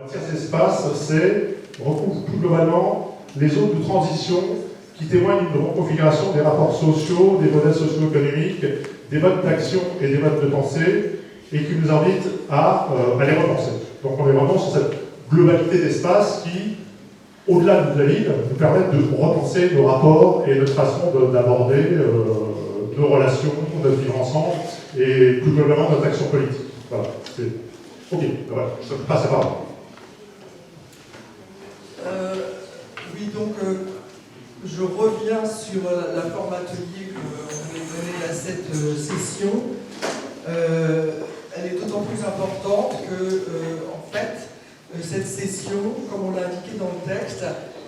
Tiers espace, c'est recouvre plus globalement les zones de transition qui témoignent d'une reconfiguration des rapports sociaux, des modèles socio-économiques, des modes d'action et des modes de pensée, et qui nous invitent à les repenser. Donc on est vraiment sur cette globalité d'espace qui, au-delà de la ville, nous permettent de repenser nos rapports et notre façon d'aborder nos relations, notre vivre ensemble, et plus globalement notre action politique. Voilà. Ok, voilà, je passe à parole. Oui, donc je reviens sur la forme atelier qu'on voulait donner à cette session. Elle est d'autant plus importante que, en fait, cette session, comme on l'a indiqué dans le texte,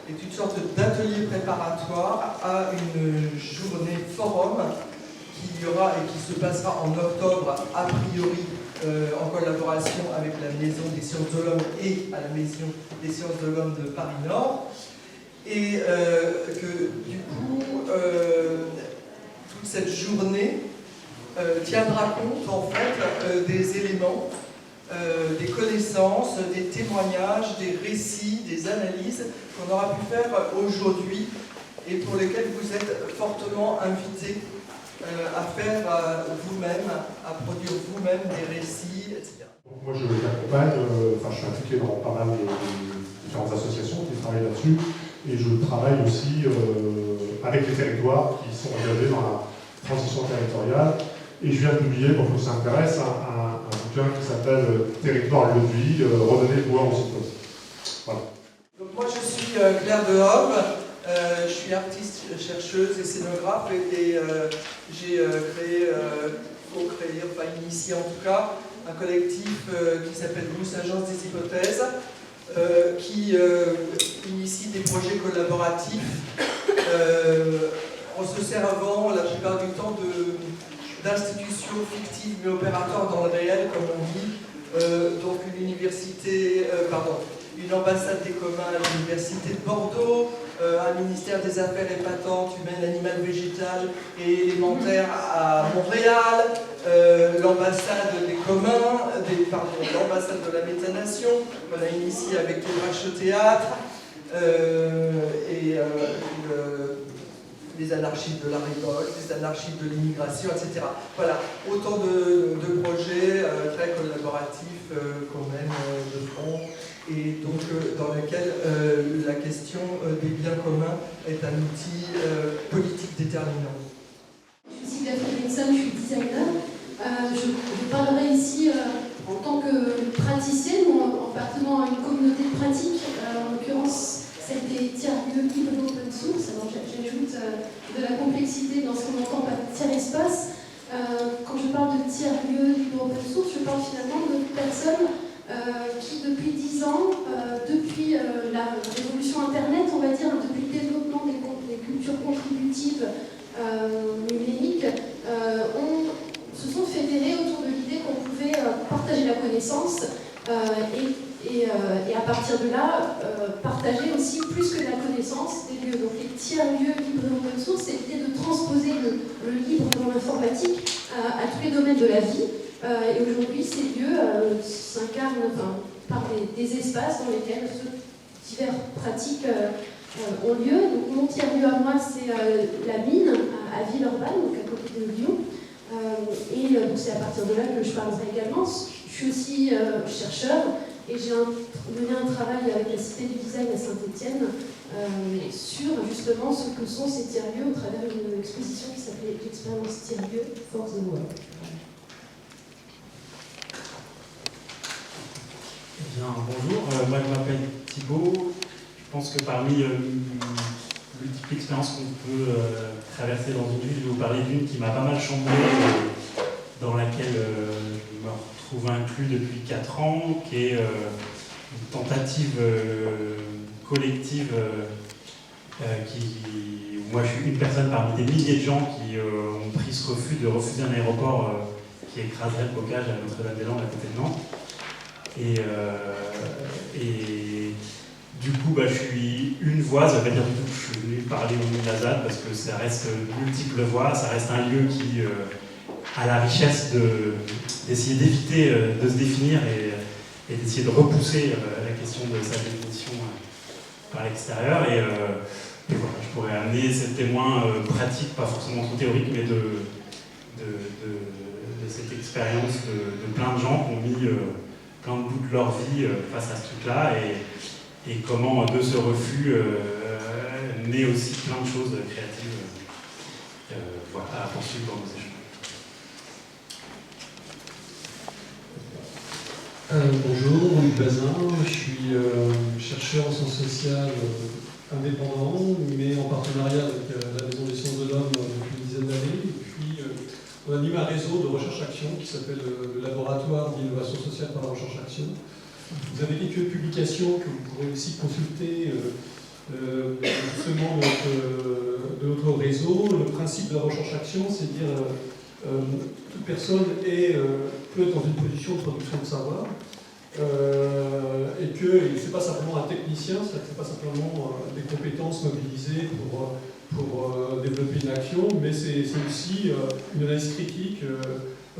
est une sorte d'atelier préparatoire à une journée forum qui y aura et qui se passera en octobre, a priori, en collaboration avec la Maison des Sciences de l'Homme et à la Maison des Sciences de l'Homme de Paris-Nord. Et que, du coup, toute cette journée tiendra compte, en fait, des éléments, des connaissances, des témoignages, des récits, des analyses qu'on aura pu faire aujourd'hui et pour lesquels vous êtes fortement invités à faire vous-même, à produire vous-même des récits, etc. Donc moi je l'accompagne, je suis impliqué dans pas mal de différentes associations qui travaillent là-dessus, et je travaille aussi avec les territoires qui sont engagés dans la transition territoriale. Et je viens de publier, pour que ça intéresse, un bouquin qui s'appelle Territoire lieu de vie, redonner le pouvoir aux citoyens. Voilà. Donc moi je suis Claire Dehomme, je suis artiste, chercheuse et scénographe et j'ai initié en tout cas un collectif qui s'appelle Blues Agence des Hypothèses, qui initie des projets collaboratifs en se servant la plupart du temps d'institutions fictives mais opératoires dans le réel, comme on dit. Donc une ambassade des communs à l'université de Bordeaux, un ministère des Affaires épatantes, humaines, animales, végétales et élémentaires à Montréal, l'ambassade des communs, l'ambassade de la métanation, qu'on a initié avec l'ouvrage au théâtre, les anarchies de la révolte, les anarchies de l'immigration, etc. Voilà, autant de projets très collaboratifs qu'on mène de front, et donc dans lequel la question des biens communs est un outil politique déterminant. Je suis Sylvia Fredrickson, je suis designer. Je parlerai ici en tant que praticienne ou en appartenant à une communauté de pratique, en l'occurrence celle des tiers-lieux libres et open source. Alors j'ajoute de la complexité dans ce qu'on entend par tiers-espace. Quand je parle de tiers-lieux libres et open source, je parle finalement de personnes qui depuis 10 ans, depuis la révolution Internet, on va dire, depuis le développement des cultures contributives numériques, se sont fédérées autour de l'idée qu'on pouvait partager la connaissance et à partir de là, partager aussi plus que la connaissance des lieux. Donc les tiers-lieux libres et open source, c'est l'idée de transposer le libre dans l'informatique à tous les domaines de la vie. Et aujourd'hui, ces lieux s'incarnent par des espaces dans lesquels diverses pratiques ont lieu. Donc mon tiers-lieu à moi, c'est la mine à Villeurbanne, donc à côté de Lyon. Donc c'est à partir de là que je parlerai également. Je suis aussi chercheur et j'ai mené un travail avec la Cité du Design à Saint-Étienne sur justement ce que sont ces tiers-lieux au travers d'une exposition qui s'appelait l'expérience tiers-lieux for the world. Eh bien, bonjour, moi je m'appelle Thibaut. Je pense que parmi multiples expériences qu'on peut traverser dans une vie, je vais vous parler d'une qui m'a pas mal chamboulé, dans laquelle je me retrouve inclus depuis 4 ans, qui est une tentative collective où moi je suis une personne parmi des milliers de gens qui ont pris ce refus de refuser un aéroport qui écraserait le bocage à Notre-Dame-des-Landes à côté de Nantes. Et du coup, je suis une voix, ça veut pas dire du tout que je suis venu parler au nom de la ZAD, parce que ça reste multiples voix, ça reste un lieu qui a la richesse d'essayer d'éviter de se définir et d'essayer de repousser la question de sa définition par l'extérieur. Et voilà, je pourrais amener ces témoins pratiques, pas forcément trop théoriques, mais de cette expérience de plein de gens qui ont mis plein de bouts de leur vie face à ce truc-là, et comment de ce refus naît aussi plein de choses créatives voilà, à poursuivre dans nos échanges. Bonjour, Luc Bazin, je suis chercheur en sciences sociales indépendant, mais en partenariat avec la Maison des sciences de l'homme depuis une dizaine d'années. Et puis, on anime un réseau de recherche-action qui s'appelle le Laboratoire d'innovation sociale par la recherche-action. Vous avez quelques publications que vous pourrez aussi consulter justement de notre réseau. Le principe de la recherche-action, c'est de dire toute personne peut être dans une position de production de savoir, et que ce n'est pas simplement un technicien, ce n'est pas simplement des compétences mobilisées pour développer une action, mais c'est aussi une analyse critique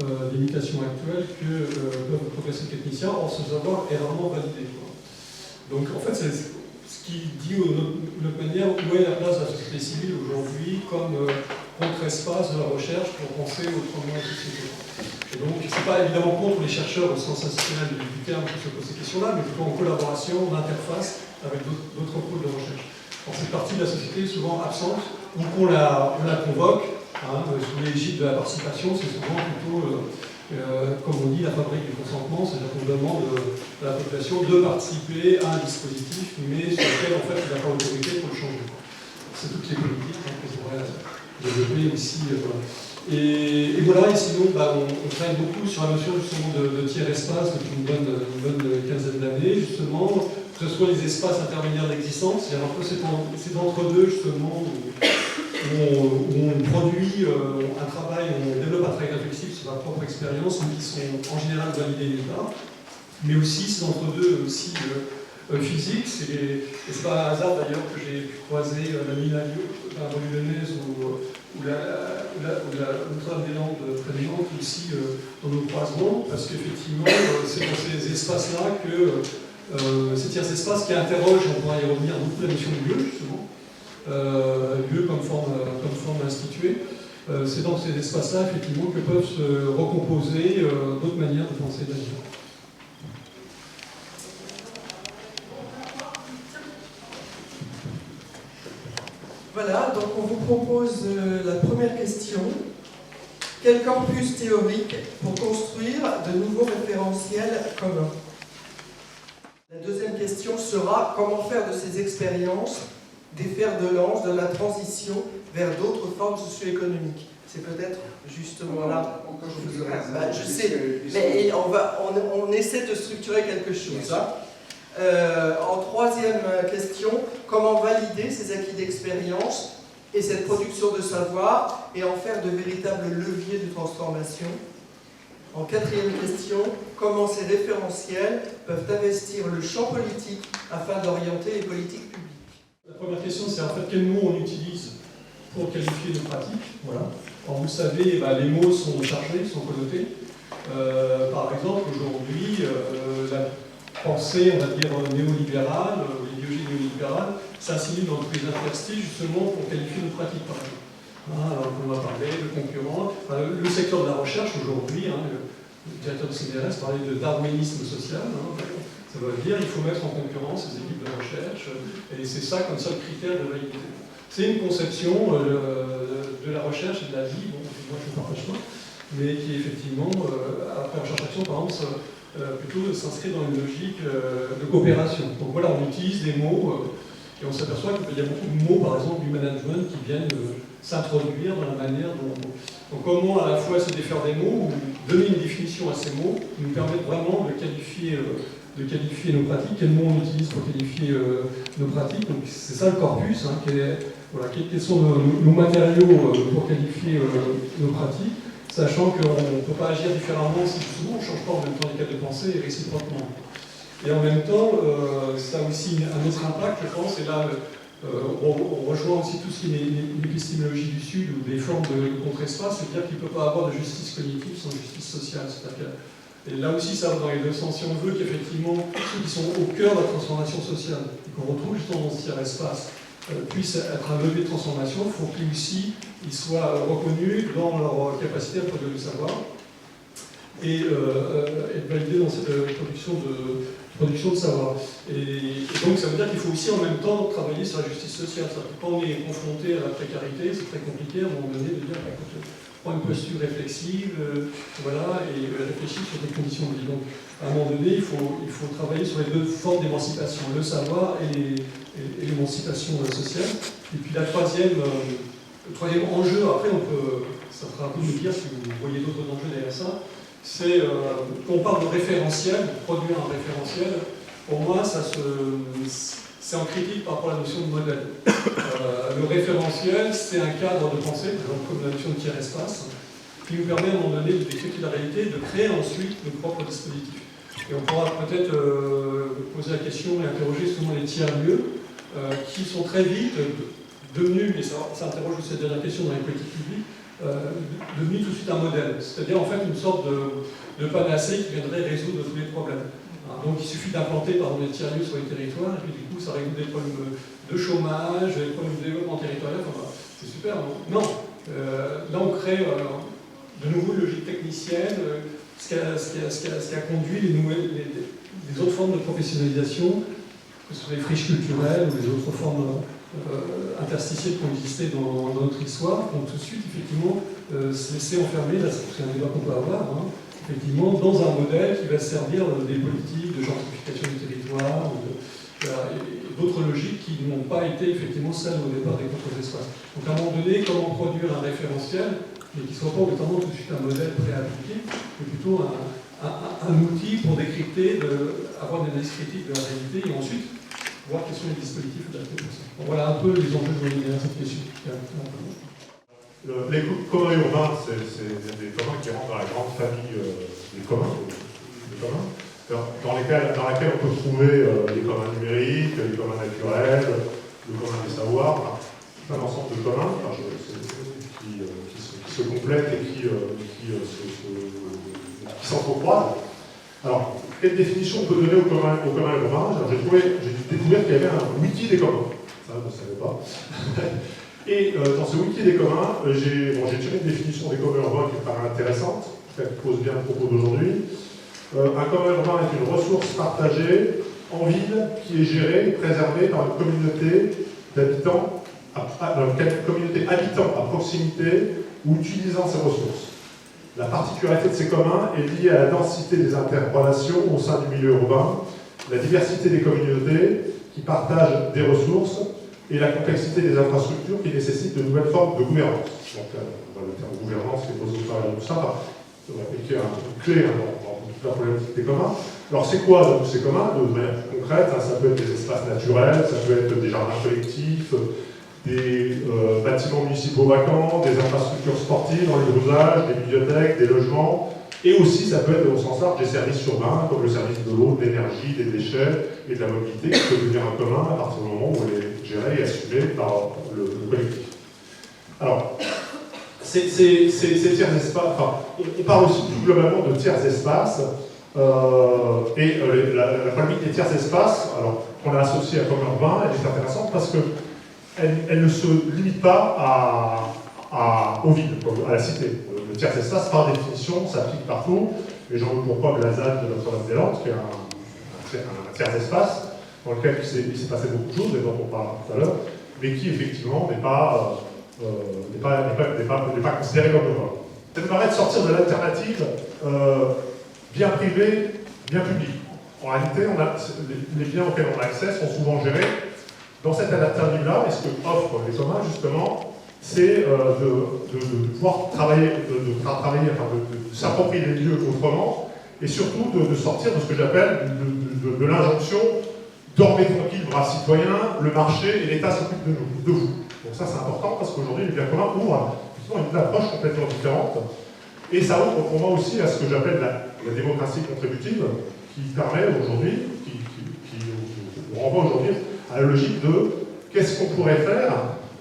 des limitations actuelles que peuvent progresser les techniciens. Or, ce savoir est rarement validé. Donc, en fait, c'est ce qui dit de notre manière où est la place de la société civile aujourd'hui comme contre-espace de la recherche pour penser autrement la société. Et donc, ce n'est pas évidemment contre les chercheurs au sens institutionnel du terme qui se posent ces questions-là, mais plutôt en collaboration, en interface avec d'autres pôles de recherche. Alors, cette partie de la société est souvent absente, donc on la convoque, sous l'égide de la participation, c'est souvent plutôt, comme on dit, la fabrique du consentement, c'est-à-dire qu'on demande à la population de participer à un dispositif, mais sur lequel, en fait, il n'a pas l'autorité pour le changer. C'est toutes les politiques qu'on pourrait développer aussi. Voilà. Et voilà, et sinon, on travaille beaucoup sur la notion justement de tiers-espace depuis une bonne quinzaine d'années, justement, que ce soit les espaces intermédiaires d'existence, c'est un peu cet entre-deux, justement, où on produit un travail, on développe un travail réflexif sur la propre expérience, qui sont en général validés déjà, mais aussi ces entre-deux aussi physiques. Et c'est pas un hasard d'ailleurs que j'ai pu croiser la Mila lyonnaise ou Notre-Dame-des-Landes prédominante aussi dans nos croisements, parce qu'effectivement, c'est dans ces espaces-là que ces tiers-espaces qui interrogent, on pourra y revenir, beaucoup la notion de lieu, justement, lieu comme forme instituée. C'est dans ces espaces-là, effectivement, que peuvent se recomposer d'autres manières de penser et d'agir. Voilà, donc on vous propose la première question. Quel corpus théorique pour construire de nouveaux référentiels communs? La deuxième question sera comment faire de ces expériences des fers de lance de la transition vers d'autres formes socio-économiques. C'est peut-être justement là. Je sais, mais on essaie de structurer quelque chose. En troisième question, comment valider ces acquis d'expérience et cette production de savoir et en faire de véritables leviers de transformation. En quatrième question, comment ces référentiels peuvent investir le champ politique afin d'orienter les politiques publiques. La première question, c'est en fait quels mots on utilise pour qualifier nos pratiques. Voilà. Alors, vous savez, les mots sont chargés, sont connotés. Par exemple, aujourd'hui, la pensée, on va dire, néolibérale, l'idéologie néolibérale, s'insinue dans tous les interstices justement pour qualifier nos pratiques, par exemple. Alors, on va parler de concurrents. Le secteur de la recherche aujourd'hui, le directeur de CNRS parlait de darwinisme social. Ça veut dire qu'il faut mettre en concurrence les équipes de recherche, et c'est ça comme seul critère de validité. C'est une conception de la recherche et de la vie, bon, moi je ne partage pas, mais qui effectivement, après recherche-action, par exemple, plutôt s'inscrit dans une logique de coopération. Donc voilà, on utilise des mots, et on s'aperçoit qu'il y a beaucoup de mots, par exemple, du management qui viennent s'introduire dans la manière dont... Donc comment à la fois se défaire des mots, ou donner une définition à ces mots, nous permettre vraiment de qualifier nos pratiques, quels mots on utilise pour qualifier nos pratiques. Donc c'est ça le corpus, quels sont nos matériaux pour qualifier nos pratiques, sachant qu'on ne peut pas agir différemment si justement on ne change pas en même temps les cadres de pensée et réciproquement. Et en même temps, ça a aussi un autre impact, je pense, et là on rejoint aussi tout ce qui est l'épistémologie du Sud ou des formes de contre-espace, c'est-à-dire qu'il ne peut pas avoir de justice cognitive sans justice sociale. C'est-à-dire que Et là aussi, ça va dans les deux sens. Si on veut qu'effectivement, ceux qui sont au cœur de la transformation sociale, et qu'on retrouve justement dans ce tiers-espace, puissent être un levier de transformation, il faut qu'ils aussi ils soient reconnus dans leur capacité à produire du savoir et être validés dans cette production de savoir. Et donc ça veut dire qu'il faut aussi en même temps travailler sur la justice sociale. Quand on est confronté à la précarité, c'est très compliqué à un moment donné de dire écoute, prends une posture réflexive, voilà, et réfléchir sur des conditions de vie. Donc à un moment donné, il faut travailler sur les deux formes d'émancipation, le savoir et l'émancipation sociale. Et puis le troisième enjeu, après ça fera un peu nous dire si vous voyez d'autres enjeux derrière ça, c'est qu'on parle de référentiel, de produire un référentiel. Pour moi, c'est en critique par rapport à la notion de modèle. Le référentiel, c'est un cadre de pensée, comme la notion de tiers-espace, qui nous permet à un moment donné de décrypter la réalité, de créer ensuite nos propres dispositifs. Et on pourra peut-être poser la question et interroger justement les tiers-lieux, qui sont très vite devenus, et ça interroge aussi la dernière question dans les politiques publiques, devenu tout de suite un modèle, c'est-à-dire en fait une sorte de panacée qui viendrait résoudre tous les problèmes. Donc il suffit d'implanter par exemple des tiers-lieux sur les territoires, et puis du coup ça résout des problèmes de chômage, des problèmes de développement territorial, enfin, c'est super. Non, là on crée de nouveau une logique technicienne, ce qui a conduit les autres formes de professionnalisation, que ce soit les friches culturelles ou les autres formes interstitielles qui ont existé dans notre histoire, qui ont tout de suite effectivement se laisser enfermer, là c'est un débat qu'on peut avoir, hein, effectivement dans un modèle qui va servir des politiques de gentrification du territoire, et d'autres logiques qui n'ont pas été effectivement celles au départ des autres espaces. Donc à un moment donné, comment produire un référentiel, mais qui ne soit pas obligatoirement tout de suite un modèle préappliqué, mais plutôt un outil pour décrypter, avoir des analyses critiques de la réalité, et ensuite voir quels sont les dispositifs adaptés pour ça. Bon, voilà un peu les enjeux que je voulais dire à cette question. Les communs urbains, c'est des communs qui rentrent dans la grande famille des communs, dans laquelle on peut trouver les communs numériques, les communs naturels, le commun des savoirs, un ensemble de communs qui se complètent et qui s'entrecroisent. Alors, quelle définition on peut donner au commun urbain? J'ai découvert qu'il y avait un wiki des communs. Ça, je ne savais pas. Et dans ce wiki des communs, j'ai tiré une définition des communs urbains qui me paraît intéressante, qui pose bien le propos d'aujourd'hui. Un commun urbain est une ressource partagée en ville qui est gérée et préservée par une communauté d'habitants, habitant à proximité ou utilisant ces ressources. La particularité de ces communs est liée à la densité des interrelations au sein du milieu urbain, la diversité des communautés qui partagent des ressources et la complexité des infrastructures qui nécessitent de nouvelles formes de gouvernance. Donc, le terme gouvernance qui est posé par tout ça, et qui est une clé dans toute la problématique des communs. Alors, c'est quoi donc, ces communs? De manière plus concrète, ça peut être des espaces naturels, ça peut être des jardins collectifs, des bâtiments municipaux vacants, des infrastructures sportives dans les usages, des bibliothèques, des logements, et aussi ça peut être au sens large des services urbains, comme le service de l'eau, de l'énergie, des déchets et de la mobilité, qui peut devenir un commun à partir du moment où elle est gérée et assumée par le collectif. Alors, ces tiers espaces, enfin, on parle aussi plus globalement de tiers espaces, et la problématique des tiers espaces, alors qu'on a associé à commun urbain, elle est intéressante parce que elle ne se limite pas au vide, à la cité. Le tiers espace, par définition, s'applique partout. Et j'en veux pourquoi la ZAD de Notre-Dame-des-Landes, qui est un tiers espace, dans lequel il s'est passé beaucoup de choses, et dont on parlera tout à l'heure, mais qui effectivement n'est pas considéré comme urbain. Ça me paraît de sortir de l'alternative bien privée, bien publique. En réalité, les biens auxquels on a accès sont souvent gérés dans cette alternative-là, et ce que offrent les communs, justement, c'est de pouvoir travailler, de s'approprier les lieux autrement, et surtout de sortir de ce que j'appelle de l'injonction « dormez tranquille, braves citoyens, le marché et l'État s'occupent de vous ». Donc ça, c'est important, parce qu'aujourd'hui, les biens communs ouvrent une approche complètement différente, et ça ouvre pour moi aussi à ce que j'appelle la démocratie contributive, qui permet aujourd'hui, qui nous renvoie aujourd'hui à la logique de qu'est-ce qu'on pourrait faire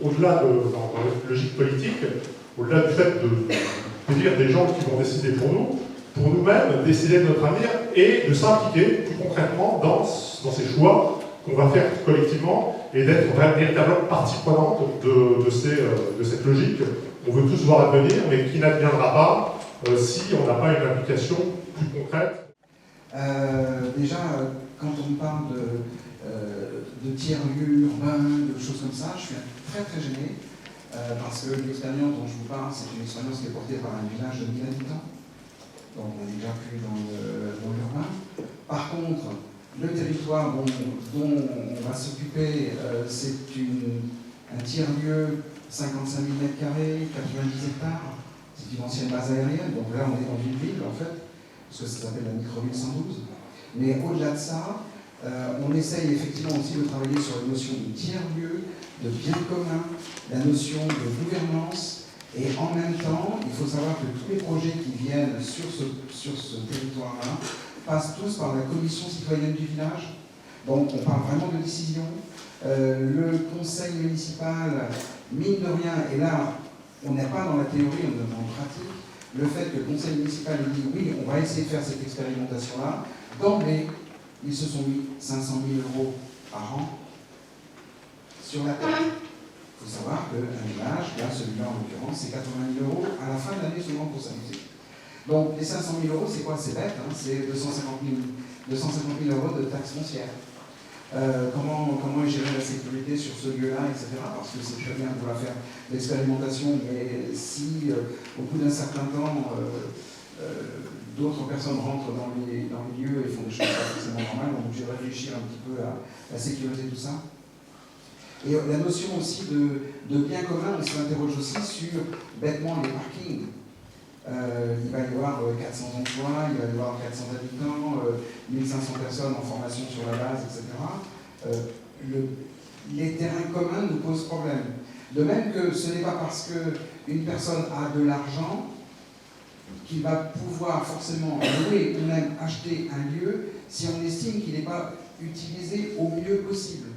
au-delà dans la logique politique, au-delà du fait de dire des gens qui vont décider pour nous, pour nous-mêmes décider de notre avenir et de s'impliquer plus concrètement dans ces choix qu'on va faire collectivement et d'être véritablement partie prenante de cette logique qu'on veut tous voir advenir, mais qui n'adviendra pas si on n'a pas une application plus concrète. Déjà, quand on parle de tiers-lieux urbains, de choses comme ça, je suis très très gêné, parce que l'expérience dont je vous parle, c'est une expérience qui est portée par un village de 1000 habitants, donc on n'est déjà plus dans l'urbain. Par contre, le territoire dont on va s'occuper, c'est un tiers-lieu, 55 000 m², 90 hectares, c'est une ancienne base aérienne, donc là on est dans une ville en fait, parce que ça s'appelle la microville 112. Mais au-delà de ça, on essaye effectivement aussi de travailler sur la notion de tiers-lieu, de bien commun, la notion de gouvernance, et en même temps, il faut savoir que tous les projets qui viennent sur ce territoire-là passent tous par la commission citoyenne du village. Donc on parle vraiment de décision. Le conseil municipal, mine de rien, et là, on n'est pas dans la théorie, on est dans la pratique, le fait que le conseil municipal dit oui, on va essayer de faire cette expérimentation-là, d'emblée, ils se sont mis 500 000 € par an sur la tête. Il faut savoir qu'un village, là, celui-là en l'occurrence, c'est 80 000 € à la fin de l'année seulement pour s'amuser. Donc les 500 000 €, c'est quoi? C'est bête, hein, c'est 250 000 € de taxes foncières. Comment gérer la sécurité sur ce lieu-là, etc. Parce que c'est très bien de vouloir faire l'expérimentation, mais si au bout d'un certain temps, d'autres personnes rentrent dans les lieux et font des choses pas forcément normales, donc je vais réfléchir un petit peu à la sécurité, tout ça. Et la notion aussi de bien commun, on s'interroge aussi sur, bêtement, les parkings. Il va y avoir 400 emplois, il va y avoir 400 habitants, 1500 personnes en formation sur la base, etc. Les terrains communs nous posent problème. De même que ce n'est pas parce qu'une personne a de l'argent qu'il va pouvoir forcément louer ou même acheter un lieu si on estime qu'il n'est pas utilisé au mieux possible.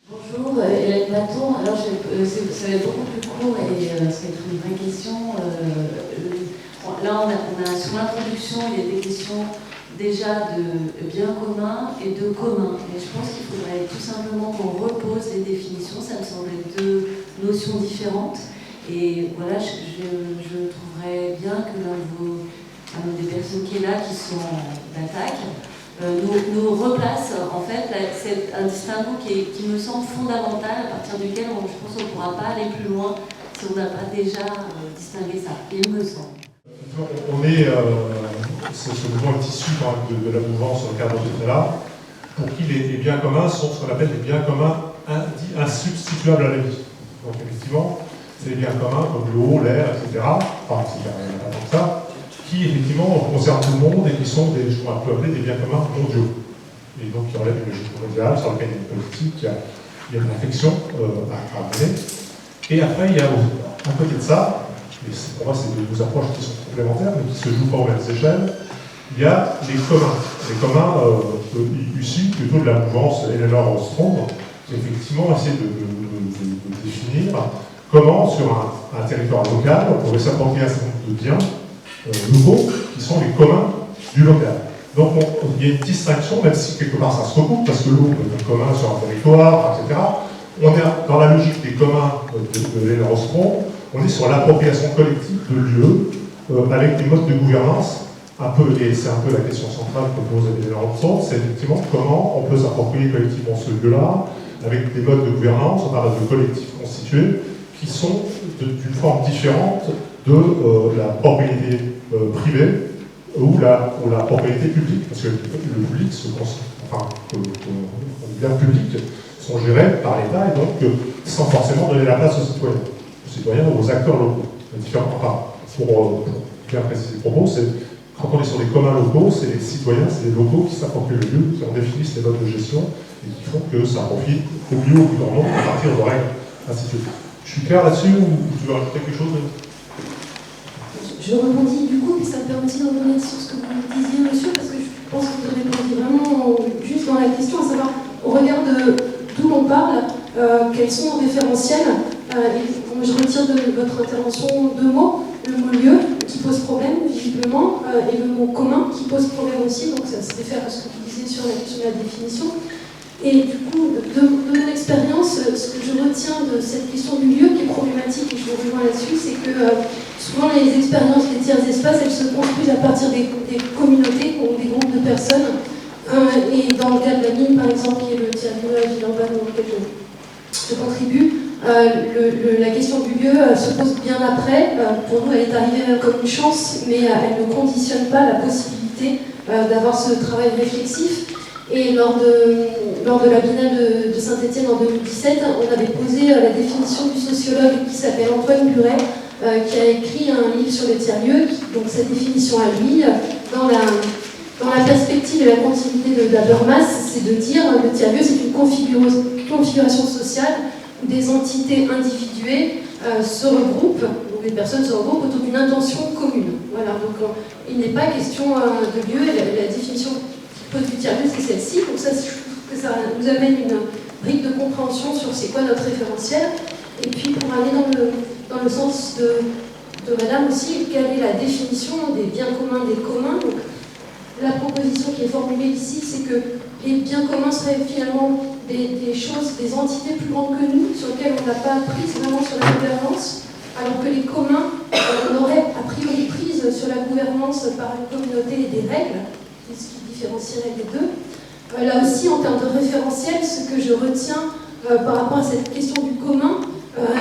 Bonjour, Hélène Baton. Alors, ça va être beaucoup plus court et ça va être une vraie question. Là, on a sur l'introduction, il y a des questions déjà de bien commun et de commun. Mais je pense qu'il faudrait tout simplement qu'on repose les définitions. Ça me semble être deux notions différentes. Et voilà, je trouverais bien que l'un des personnes qui est là, qui sont d'attaque, nous replace en fait c'est un distinguo qui me semble fondamental, à partir duquel je pense qu'on ne pourra pas aller plus loin si on n'a pas déjà distingué ça, il me semble. On est, ce mouvement est issu de la mouvance dans le cadre de là, pour qui les biens communs sont ce qu'on appelle des biens communs insubstituables à la vie. Donc effectivement, c'est des biens communs comme l'eau, l'air, etc. Enfin, il n'y a pas tant que ça, qui effectivement concernent tout le monde et qui sont ce qu'on peut appeler des biens communs mondiaux. Et donc qui relèvent d'une logique mondiale sur laquelle il y a une politique, il y a une réflexion à mener. Et après, il y a à côté de ça, et pour moi c'est deux approches qui sont complémentaires mais qui se jouent pas aux mêmes échelles, il y a les communs. Les communs issus plutôt de la mouvance Eleanor Ostrom, qui effectivement essaie de définir comment sur un territoire local on pourrait s'approprier un certain nombre de biens locaux qui sont les communs du local. Donc il y a une distinction, même si quelque part ça se recoupe, parce que l'eau est un commun sur un territoire, etc. On est dans la logique des communs de Eleanor Ostrom, on est sur l'appropriation collective de lieux avec des modes de gouvernance et c'est un peu la question centrale que pose Eleanor Ostrom, c'est effectivement comment on peut s'approprier collectivement ce lieu-là avec des modes de gouvernance en base de collectifs constitués qui sont d'une forme différente de la propriété privée ou la propriété publique, parce que le public les biens publics sont gérés par l'État et donc sans forcément donner la place aux citoyens ou aux acteurs locaux. Pour bien préciser le propos, c'est quand on est sur des communs locaux, c'est les citoyens, c'est les locaux qui s'approprient le lieu, qui en définissent les modes de gestion et qui font que ça profite au mieux ou au plus grand nombre à partir de règles, ainsi de suite. Je suis clair là-dessus ou tu veux rajouter quelque chose? Je rebondis du coup, et ça me permet aussi de revenir sur ce que vous disiez, monsieur, parce que je pense que vous répondez vraiment juste dans la question, à savoir, au regard d'où l'on parle, quels sont nos référentiels. Je retire de votre intervention deux mots, le mot lieu, qui pose problème, visiblement, et le mot commun qui pose problème aussi, donc ça se réfère à ce que tu disais sur la question de la définition. Et du coup, de mon expérience, ce que je retiens de cette question du lieu qui est problématique, et je vous rejoins là-dessus, c'est que souvent les expériences des tiers espaces, elles se construisent à partir des communautés ou des groupes de personnes. Et dans le cas de la mine, par exemple, qui est le tiers-lieu à Villeurbanne auquel je contribue, la question du lieu se pose bien après. Pour nous, elle est arrivée comme une chance, mais elle ne conditionne pas la possibilité d'avoir ce travail réflexif. Et lors de la Biennale de Saint-Étienne en 2017, on avait posé la définition du sociologue qui s'appelle Antoine Buret, qui a écrit un livre sur les tiers-lieux. Donc cette définition à lui, dans la perspective et la continuité d'Habermas, c'est de dire que le tiers-lieu, c'est une configuration sociale où des entités individuées se regroupent, donc les personnes se regroupent autour d'une intention commune. Voilà, donc il n'est pas question de lieu, la définition du tiers-lieu, c'est celle-ci, donc ça, je trouve que ça nous amène une brique de compréhension sur c'est quoi notre référentiel, et puis pour aller dans le sens de Madame aussi, quelle est la définition des biens communs des communs. Donc, la proposition qui est formulée ici, c'est que les biens communs seraient finalement des choses, des entités plus grandes que nous, sur lesquelles on n'a pas prise vraiment sur la gouvernance, alors que les communs, on aurait a priori prise sur la gouvernance par une communauté et des règles, ce qui différencierait les deux. Là aussi, en termes de référentiel, ce que je retiens par rapport à cette question du commun,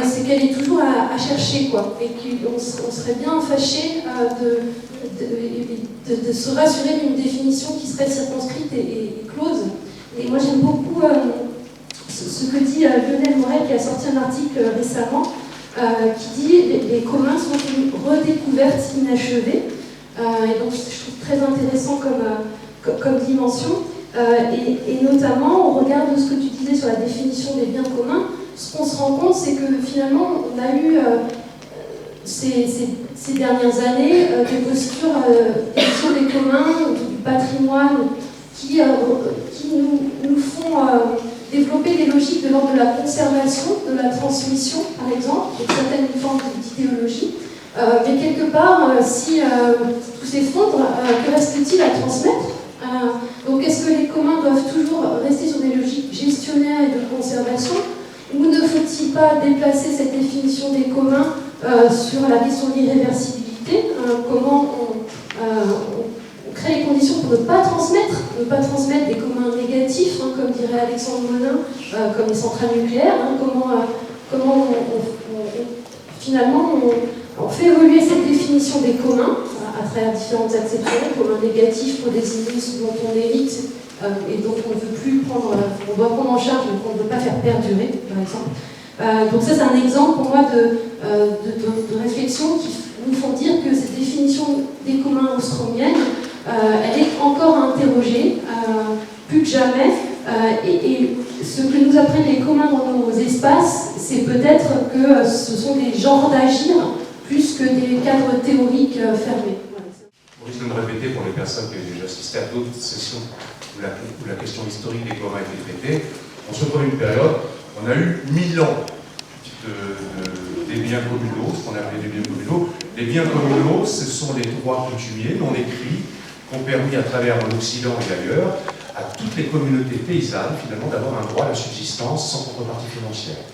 c'est qu'elle est toujours à chercher, quoi, et qu'on serait bien fâché de se rassurer d'une définition qui serait circonscrite et close. Et moi j'aime beaucoup ce que dit Lionel Morel, qui a sorti un article récemment, qui dit les communs sont une redécouverte inachevée. Et donc je trouve très intéressant comme dimension. Et notamment, au regard de ce que tu disais sur la définition des biens communs, ce qu'on se rend compte, c'est que finalement, on a eu ces dernières années des postures sur les communs, du patrimoine, qui nous font développer des logiques de l'ordre de la conservation, de la transmission, par exemple, de certaines formes d'idéologie. Mais quelque part, si tout s'effondre, que reste-t-il à transmettre ? Donc est-ce que les communs doivent toujours rester sur des logiques gestionnaires et de conservation, ou ne faut-il pas déplacer cette définition des communs sur la question de l'irréversibilité, comment on crée les conditions pour ne pas transmettre des communs négatifs, comme dirait Alexandre Monin, comme les centrales nucléaires, comment finalement on fait évoluer cette définition des communs à travers différentes acceptions, communs négatifs pour désigner ce dont on hérite et dont on ne veut plus prendre, on doit prendre en charge, mais qu'on ne veut pas faire perdurer, par exemple. Donc ça, c'est un exemple pour moi de réflexion qui nous font dire que cette définition des communs ostromienne, elle est encore à interroger, plus que jamais. Et ce que nous apprennent les communs dans nos espaces, c'est peut-être que ce sont des genres d'agir plus que des cadres théoriques fermés. Au risque de me répéter pour les personnes qui ont déjà assisté à d'autres sessions où la question historique des communs a été traitée, on se retrouve à une période, on a eu 1000 ans des biens communaux, ce qu'on appelait des biens communaux. Les biens communaux, ce sont des droits coutumiers non écrits qui ont permis à travers l'Occident et ailleurs à toutes les communautés paysannes finalement d'avoir un droit à la subsistance sans contrepartie financière.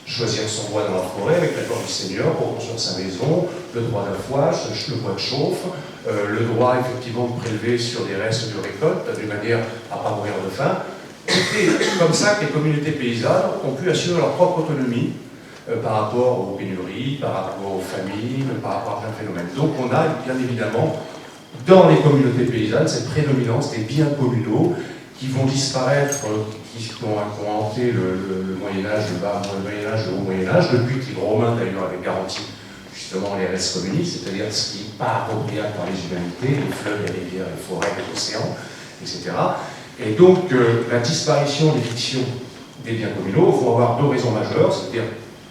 Choisir son bois dans la forêt avec l'accord du seigneur pour construire sa maison, le droit d'affouage, le bois de chauffe, le droit effectivement de prélever sur des restes de récolte de manière à ne pas mourir de faim. C'est comme ça que les communautés paysannes ont pu assurer leur propre autonomie par rapport aux pénuries, par rapport aux famines, par rapport à plein de phénomènes. Donc on a bien évidemment dans les communautés paysannes cette prédominance des biens communaux qui vont disparaître, qui ont hanté le Moyen-Âge, le bas Moyen-Âge, le haut Moyen-Âge, depuis que les Romains d'ailleurs avaient garanti justement les res communis, c'est-à-dire ce qui n'est pas appropriable par les humanités, les fleuves, les rivières, les forêts, les océans, etc. Et donc la disparition des fictions des biens communaux vont avoir deux raisons majeures, c'est-à-dire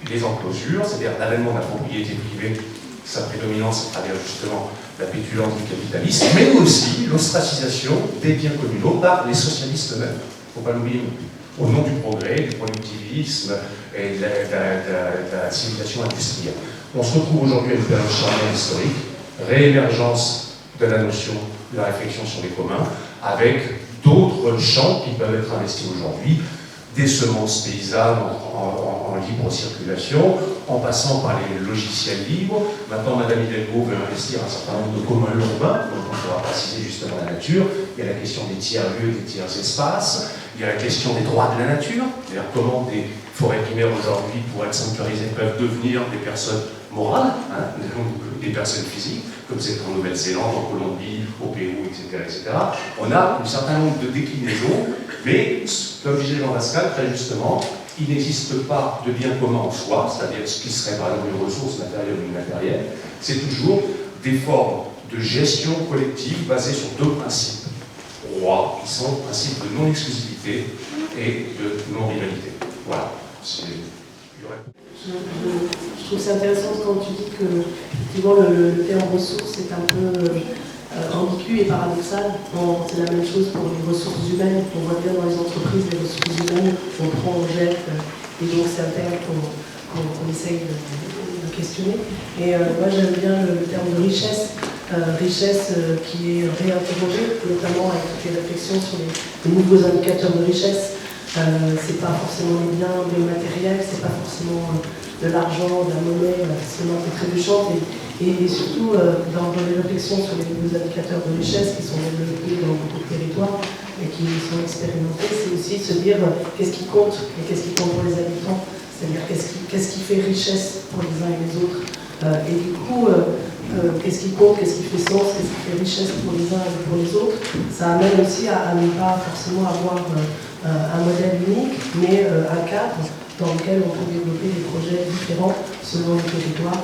les enclosures, c'est-à-dire l'avènement de la propriété privée, sa prédominance à travers justement la pétulance du capitalisme, mais aussi l'ostracisation des biens communaux par les socialistes eux-mêmes. Il ne faut pas l'oublier, au nom du progrès, du productivisme et de la civilisation industrielle. On se retrouve aujourd'hui à une période charnière historique réémergence de la notion de la réflexion sur les communs, avec d'autres champs qui peuvent être investis aujourd'hui, des semences paysannes en libre circulation, en passant par les logiciels libres. Maintenant, Madame Hidalgo veut investir un certain nombre de communs urbains, donc on pourra préciser justement la nature. Il y a la question des tiers-lieux, des tiers-espaces. Il y a la question des droits de la nature, c'est-à-dire comment des forêts primaires aujourd'hui, pour être sanctuarisées, peuvent devenir des personnes morales, hein, des personnes physiques, comme c'est en Nouvelle-Zélande, en Colombie, au Pérou, etc., etc. On a un certain nombre de déclinaisons, mais, comme disait Jean Pascal, très justement, il n'existe pas de bien commun en soi, c'est-à-dire ce qui serait par exemple une ressource matérielle ou immatérielle, c'est toujours des formes de gestion collective basées sur deux principes rois, qui sont le principe de non-exclusivité et de non-rivalité. Voilà. Je trouve c'est intéressant quand tu dis que effectivement, le terme ressources est un peu ambigu et paradoxal. C'est la même chose pour les ressources humaines. On voit bien dans les entreprises les ressources humaines, on prend, on jette, et donc c'est un terme qu'on essaye de questionner. Et moi j'aime bien le terme de richesse. Richesse qui est réinterrogée, notamment avec toutes les réflexions sur les nouveaux indicateurs de richesse. C'est pas forcément les biens matériels, c'est pas forcément de l'argent, de la monnaie, seulement c'est trébuchante. Et surtout dans les réflexions sur les nouveaux indicateurs de richesse qui sont développés dans beaucoup de territoires et qui sont expérimentés, c'est aussi de se dire qu'est-ce qui compte et qu'est-ce qui compte pour les habitants, c'est-à-dire qu'est-ce qui fait richesse pour les uns et les autres. Et du coup, qu'est-ce qui compte, qu'est-ce qui fait sens, qu'est-ce qui fait richesse pour les uns et pour les autres. Ça amène aussi à ne pas forcément avoir un modèle unique, mais un cadre dans lequel on peut développer des projets différents selon les territoires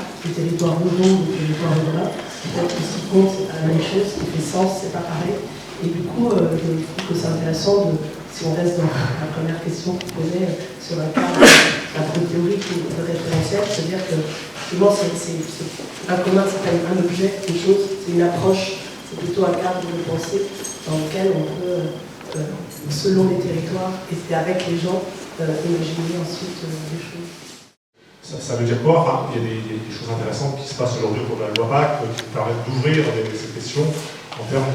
ruraux, les territoires urbains. Peut-être que ce qui compte, c'est pas la même chose, ce qui fait sens, c'est pas pareil. Et du coup, je trouve que c'est intéressant, si on reste dans la première question que vous posez sur un cadre un peu théorique ou de référentiel, c'est-à-dire que effectivement, un commun, c'est un objet, une chose, c'est une approche, c'est plutôt un cadre de pensée dans lequel on peut, selon les territoires et avec les gens, imaginer ensuite des choses. Ça veut dire quoi? Enfin, il y a des choses intéressantes qui se passent aujourd'hui pour la loi PAC qui permettent d'ouvrir ces questions en termes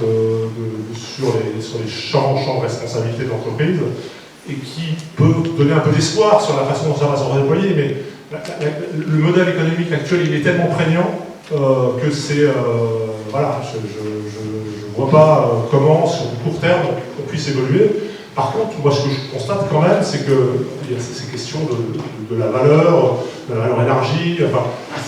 sur les champs de responsabilité de l'entreprise et qui peut donner un peu d'espoir sur la façon dont ça va se déployer. Mais le modèle économique actuel, il est tellement prégnant que c'est... voilà, je ne vois pas comment, sur le court terme, on puisse évoluer. Par contre, moi, ce que je constate quand même, c'est qu'il y a ces questions de la valeur énergie, enfin,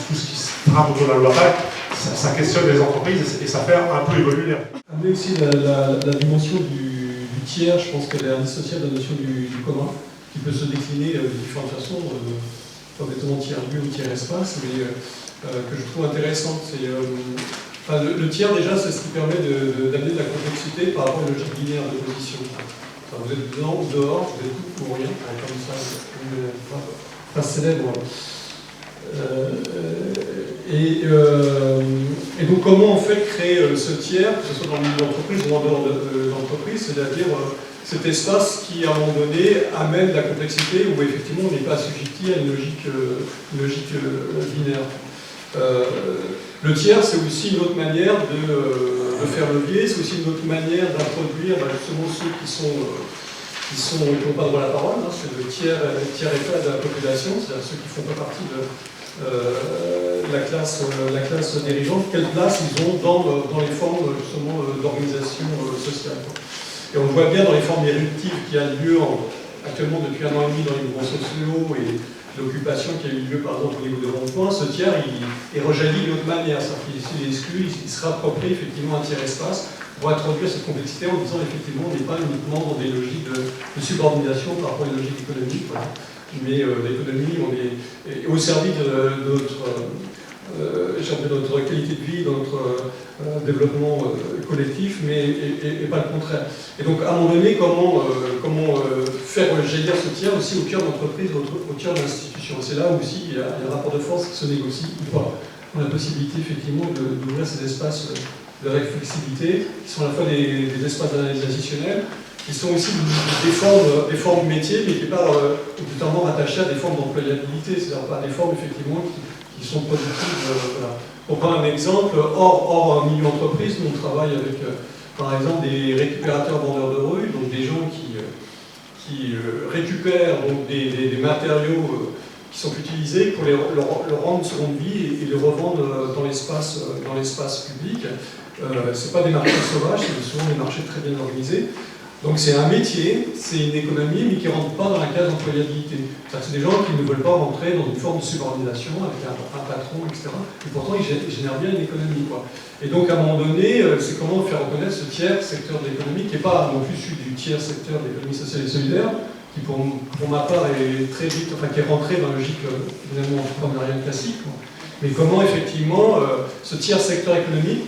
tout ce qui se trame autour de la loi PAC, ça questionne les entreprises et ça fait un peu évoluer les... Amener aussi la dimension du tiers, je pense qu'elle est indissociable de la notion du commun, qui peut se décliner de différentes façons, comme étant tiers-lieu ou tiers-espace, mais que je trouve intéressante. Le tiers, déjà, c'est ce qui permet d'amener de la complexité par rapport à une logique binaire de position. Enfin, vous êtes dedans ou dehors, vous êtes tout ou rien, comme ça, une phrase célèbre. Et donc, comment en fait créer ce tiers, que ce soit dans le milieu d'entreprise ou en dehors de l'entreprise, c'est-à-dire cet espace qui, à un moment donné, amène de la complexité où effectivement on n'est pas assujetti à une logique binaire. Le tiers, c'est aussi une autre manière de faire levier, c'est aussi une autre manière d'introduire justement ceux qui n'ont pas droit à la parole, hein, c'est le tiers état de la population, c'est-à-dire ceux qui ne font pas partie de la classe dirigeante, quelle place ils ont dans les formes justement d'organisation sociale. Et on le voit bien dans les formes éruptives qui a lieu actuellement depuis 1 an et demi dans les mouvements sociaux et l'occupation qui a eu lieu par exemple au niveau des ronds-points. Ce tiers, il est rejailli d'une autre manière, c'est-à-dire qu'il est exclu, il se réapproprie effectivement un tiers-espace pour introduire cette complexité en disant effectivement on n'est pas uniquement dans des logiques de subordination par rapport à une logique économique, voilà. Mais l'économie, on est au service de notre qualité de vie, de notre développement collectif, mais et pas le contraire. Et donc, à un moment donné, comment faire jaillir ce tiers aussi au cœur d'entreprise, au cœur de l'institution. C'est là où aussi il y a un rapport de force qui se négocie ou pas. On a la possibilité, effectivement, d'ouvrir ces espaces de réflexivité, qui sont à la fois des espaces d'analyse additionnelle, qui sont aussi des formes de métier, mais qui n'est pas obligatoirement rattachées à des formes d'employabilité, c'est-à-dire pas des formes effectivement qui sont productives. Voilà. Pour prendre un exemple, hors milieu entreprise, nous on travaille avec, par exemple, des récupérateurs vendeurs de rue, donc des gens qui récupèrent donc, des matériaux qui sont utilisés pour leur rendre seconde vie et les revendre dans l'espace public. Ce n'est pas des marchés sauvages, c'est souvent des marchés très bien organisés. Donc c'est un métier, c'est une économie, mais qui ne rentre pas dans la case d'employabilité. C'est des gens qui ne veulent pas rentrer dans une forme de subordination avec un patron, etc. Et pourtant, ils génèrent bien une économie, quoi. Et donc, à un moment donné, c'est comment faire reconnaître ce tiers secteur de l'économie, qui n'est pas non plus celui du tiers secteur de l'économie sociale et solidaire, qui pour ma part est très vite, enfin qui est rentré dans la logique finalement entrepreneuriale classique, quoi. Mais comment effectivement ce tiers secteur économique,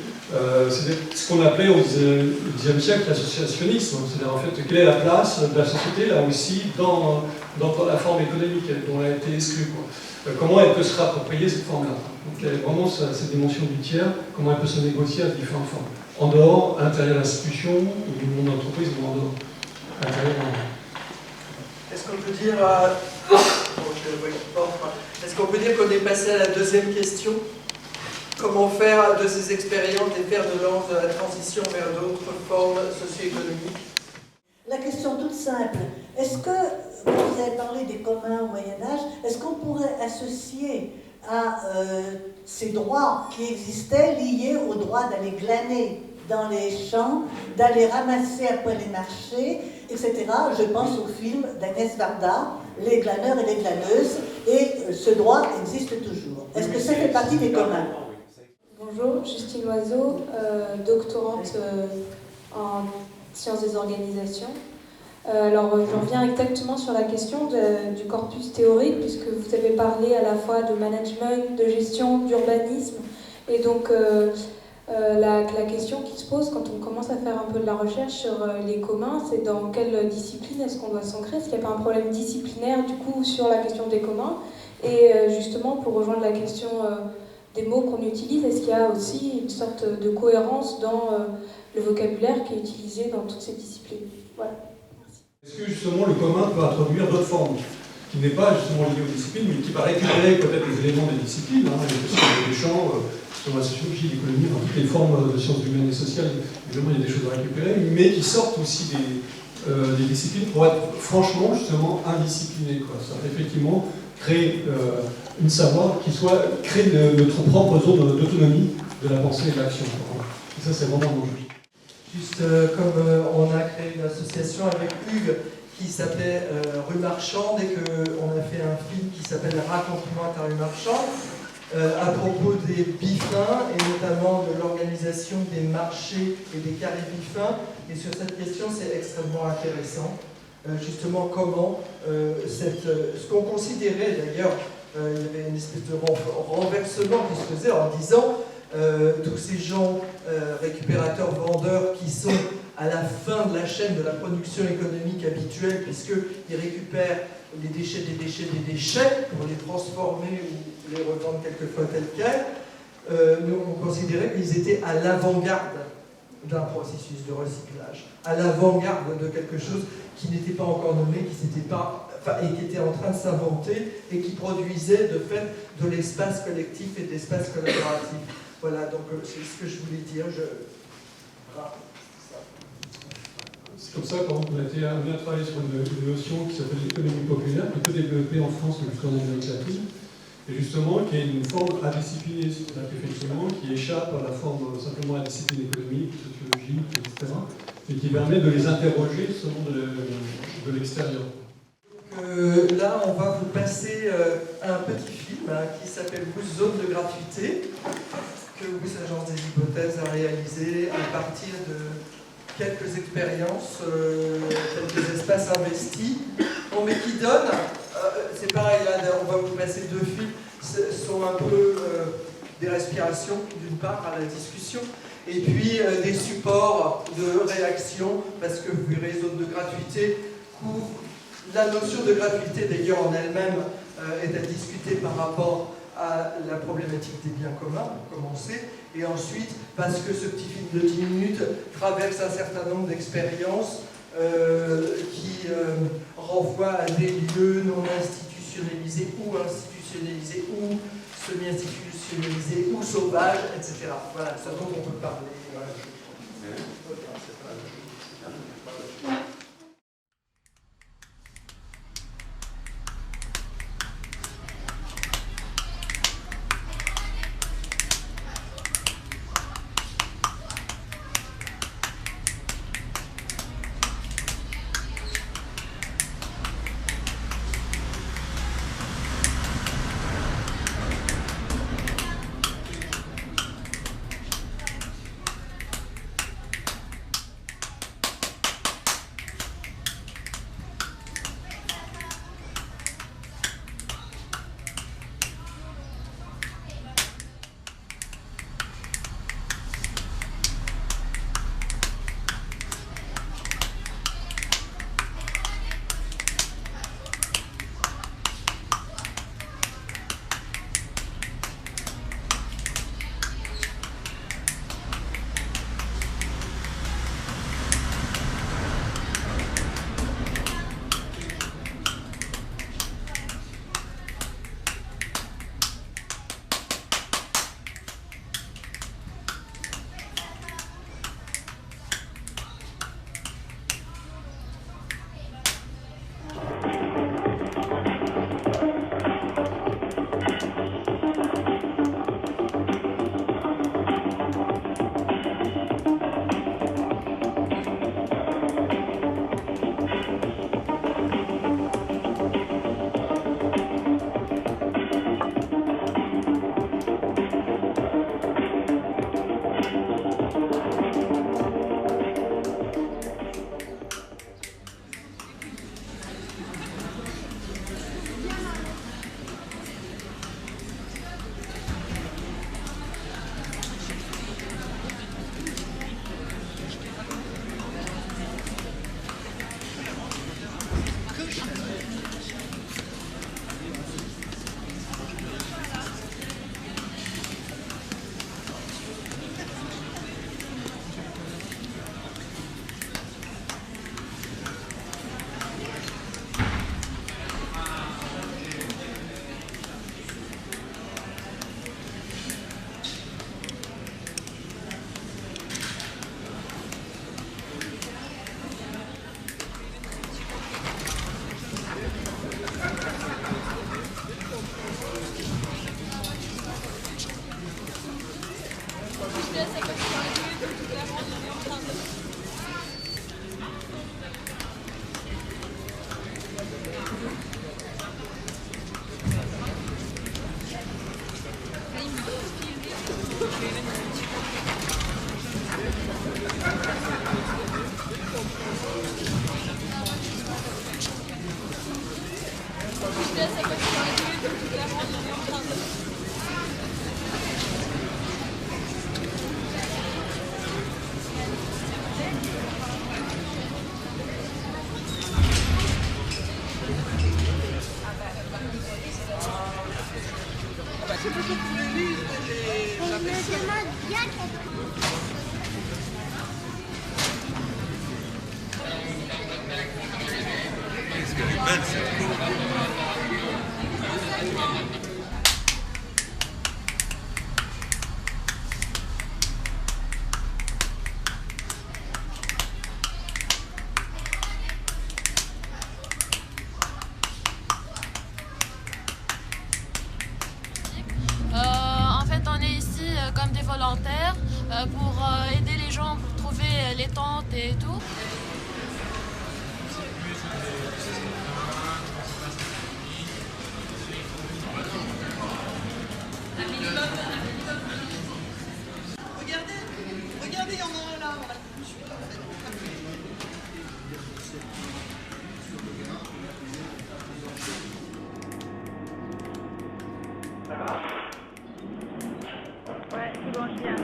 c'est ce qu'on appelait au Xe siècle l'associationnisme, c'est-à-dire en fait quelle est la place de la société là aussi dans la forme économique dont elle a été exclue, quoi. Comment elle peut se réapproprier cette forme-là. Donc il y a vraiment cette dimension du tiers, comment elle peut se négocier à différentes formes. En dehors, à l'intérieur de l'institution, ou du monde d'entreprise, ou en dehors. À l'intérieur, Est-ce qu'on peut dire est-ce qu'on peut dire qu'on est passé à la deuxième question? Comment faire de ces expériences des fers de lance de la transition vers d'autres formes socio-économiques? La question toute simple, est-ce que, vous avez parlé des communs au Moyen-Âge, est-ce qu'on pourrait associer à ces droits qui existaient liés au droit d'aller glaner dans les champs, d'aller ramasser après les marchés, etc. Je pense au film d'Agnès Varda, Les glaneurs et les glaneuses, et ce droit existe toujours. Est-ce que ça fait partie des communs? Bonjour, Justine Loiseau, doctorante en sciences des organisations. Alors, je reviens exactement sur la question du corpus théorique, puisque vous avez parlé à la fois de management, de gestion, d'urbanisme. Et donc, la question qui se pose quand on commence à faire un peu de la recherche sur les communs, c'est dans quelle discipline est-ce qu'on doit s'ancrer? Est-ce qu'il n'y a pas un problème disciplinaire, du coup, sur la question des communs? Et justement, pour rejoindre la question des mots qu'on utilise, est-ce qu'il y a aussi une sorte de cohérence dans le vocabulaire qui est utilisé dans toutes ces disciplines? Voilà. Est-ce que justement le commun peut introduire d'autres formes qui n'est pas justement liées aux disciplines, mais qui va récupérer peut-être des éléments des disciplines, des champs, sur la sociologie, l'économie, dans toutes les formes de sciences humaines et sociales, évidemment il y a des choses à récupérer, mais qui sortent aussi des disciplines pour être franchement justement indisciplinées, quoi. Ça va effectivement créer une savoir qui soit créer notre propre zone d'autonomie de la pensée et de l'action. Et ça c'est vraiment l'enjeu. Juste comme on a créé une association avec Hugues qui s'appelait Rue Marchande et qu'on a fait un film qui s'appelle Raconte-moi ta rue Marchande à propos des bifins et notamment de l'organisation des marchés et des carrés bifins. Et sur cette question, c'est extrêmement intéressant. Justement, comment ce qu'on considérait d'ailleurs, il y avait une espèce de renversement qui se faisait en disant tous ces gens récupérateurs, vendeurs qui sont à la fin de la chaîne de la production économique habituelle puisqu'ils récupèrent les déchets des déchets des déchets pour les transformer ou les revendre quelquefois tels quels, nous on considérait qu'ils étaient à l'avant-garde d'un processus de recyclage, à l'avant-garde de quelque chose qui n'était pas encore nommé, et qui était en train de s'inventer et qui produisait de fait de l'espace collectif et de l'espace collaboratif. Voilà, donc c'est ce que je voulais dire. C'est comme ça qu'on a bien travaillé sur une notion qui s'appelle l'économie populaire, qui est peu développée en France, mais plutôt en Amérique latine, et justement qui est une forme indisciplinée, c'est-à-dire qu'effectivement qui échappe à la forme simplement à la discipline économique, sociologique, etc., et qui permet de les interroger justement de l'extérieur. Là, on va vous passer un petit film qui s'appelle Zone de gratuité, que WUS Agence des Hypothèses a réalisé à partir de quelques expériences, quelques espaces investis, mais qui donnent, c'est pareil, là, on va vous passer deux films, ce sont un peu des respirations, d'une part, à la discussion, et puis des supports de réaction, parce que vous verrez, Zone de gratuité couvre. La notion de gratuité, d'ailleurs, en elle-même, est à discuter par rapport à la problématique des biens communs, pour commencer, et ensuite, parce que ce petit film de 10 minutes traverse un certain nombre d'expériences qui renvoient à des lieux non institutionnalisés ou institutionnalisés ou semi-institutionnalisés industrialisés ou sauvages, etc. Voilà, ce dont on peut parler. Voilà. Comme des volontaires pour aider les gens pour trouver les tentes et tout. Regardez, il y en a un là. Ouais, c'est bon, je viens.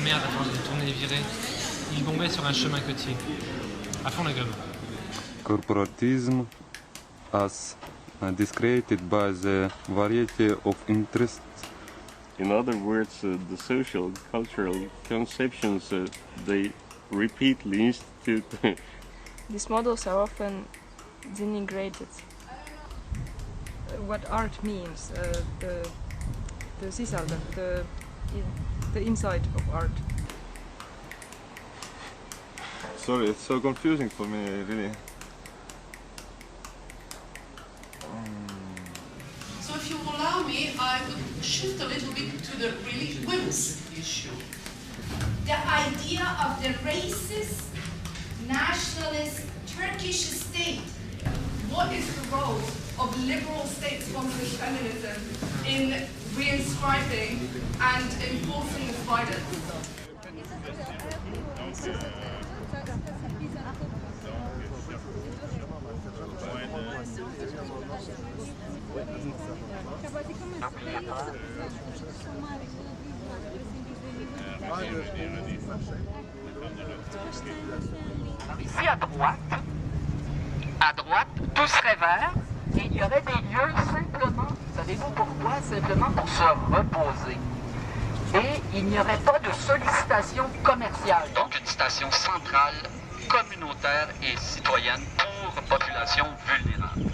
merde, attends, j'ai tourné et viré. Il bombait sur un chemin côtier. À fond la gomme. Corporatism as described by the variety of interests. In other words, the social, cultural conceptions they repeatedly institute. These models are often denigrated. What art means, the sisältö, the inside of art. Sorry, it's so confusing for me, really. So if you allow me, I would shift a little bit to the really women's issue. The idea of the racist, nationalist Turkish state. What is the role of liberal state-sponsored feminism in reinscribing and enforcing this violence? Ici à droite, tout serait vert et il y aurait des lieux simplement, savez-vous pourquoi? Simplement pour se reposer. Et il n'y aurait pas de sollicitation commerciale, donc une station centrale, communautaire et citoyenne pour populations vulnérables.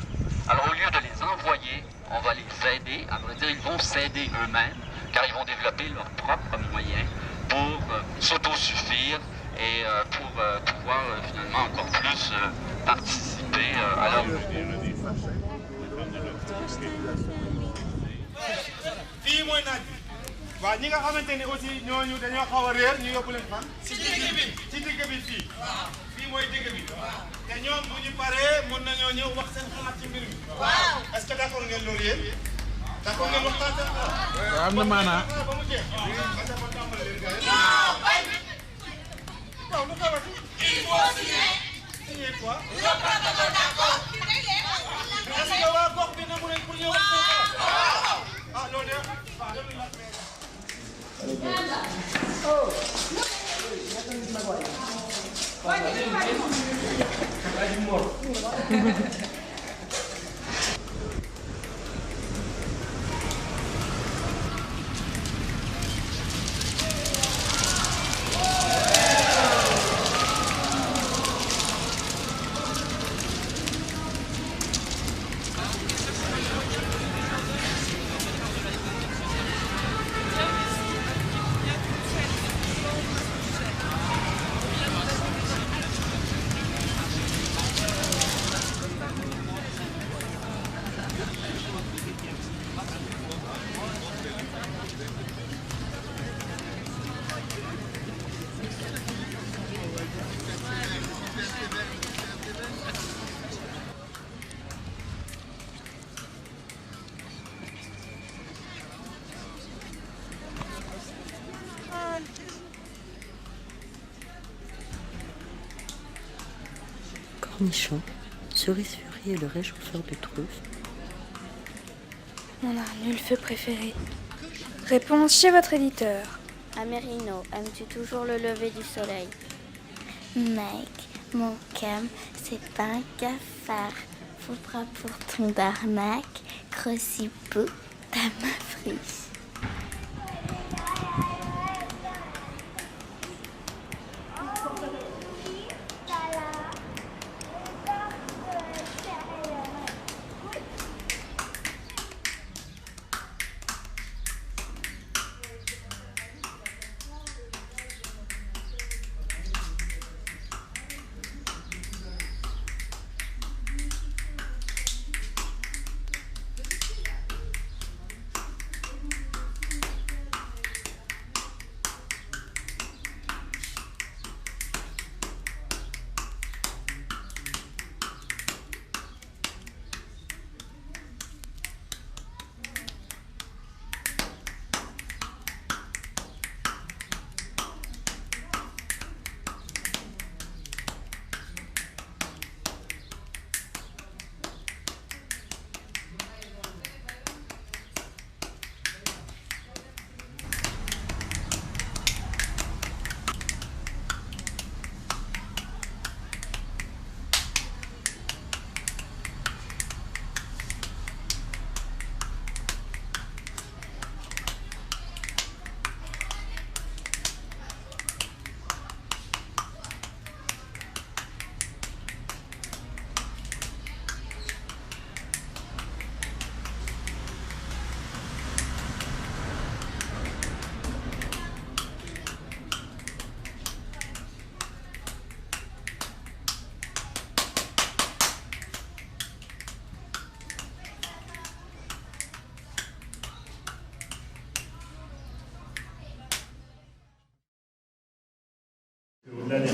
Alors au lieu de les envoyer, on va les aider, à vrai dire ils vont s'aider eux-mêmes, car ils vont développer leurs propres moyens pour s'autosuffire et pour pouvoir finalement encore plus participer à leur waaw ñi nga xamante ni aussi ñooñu dañoo xaw a réer ñu yóbbu leen fan. ci digg bi fii. fii mooy digg bi. te ñoom bu ñu paree mën nañoo ñëw wax seen xalaat ci mbir mi. est-ce que d'accord ngeen loolu yéen. d'accord ngeen waxtaan seen xalaat. am na maanaa. ba mu jeex. waaw lu xewati. il faut signer. signer quoi. d'accord. est-ce que waa gox bi nangu nañ pour ñëw wax seen xalaat. ah loolu de waaw loolu la. Cornichon, cerise furie et le réchauffeur de truffe. Mon nul feu préféré. Réponse chez votre éditeur. Amérino, aimes-tu toujours le lever du soleil? Mec, mon cam, c'est pas un cafard. Faudra pour ton darmac, grossi peu, ta ma frise.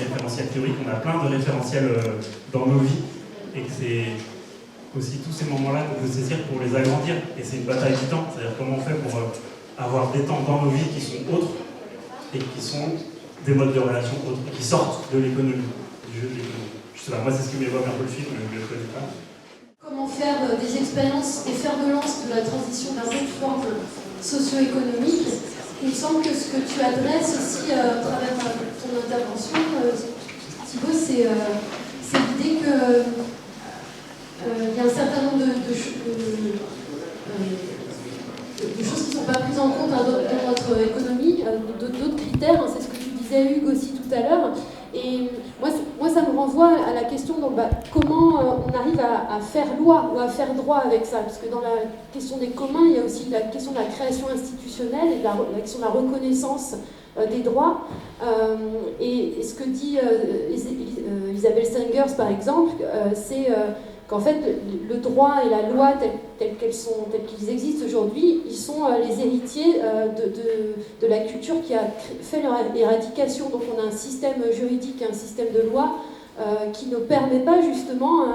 référentiels théoriques, on a plein de référentiels dans nos vies, et que c'est aussi tous ces moments-là qu'on peut saisir pour les agrandir. Et c'est une bataille du temps, c'est-à-dire comment on fait pour avoir des temps dans nos vies qui sont autres, et qui sont des modes de relation autres, et qui sortent de l'économie, du jeu de l'économie. Je sais pas, moi c'est ce qui m'évoque un peu le film, mais je ne le connais pas. Comment faire des expériences et fer de lance de la transition vers d'autres formes socio-économiques. Il me semble que ce que tu adresses aussi à travers ton intervention, Thibaut, c'est l'idée que il y a un certain nombre de choses qui ne sont pas prises en compte dans notre économie, d'autres critères, c'est ce que tu disais Hugues aussi tout à l'heure. Et moi, ça me renvoie à la question de comment on arrive à faire loi ou à faire droit avec ça. Parce que dans la question des communs, il y a aussi la question de la création institutionnelle et la question de la reconnaissance des droits. Et ce que dit Isabelle Stengers, par exemple, c'est qu'en fait, le droit et la loi tels qu'ils existent aujourd'hui, ils sont les héritiers de la culture qui a fait leur éradication. Donc on a un système juridique et un système de loi qui ne permet pas justement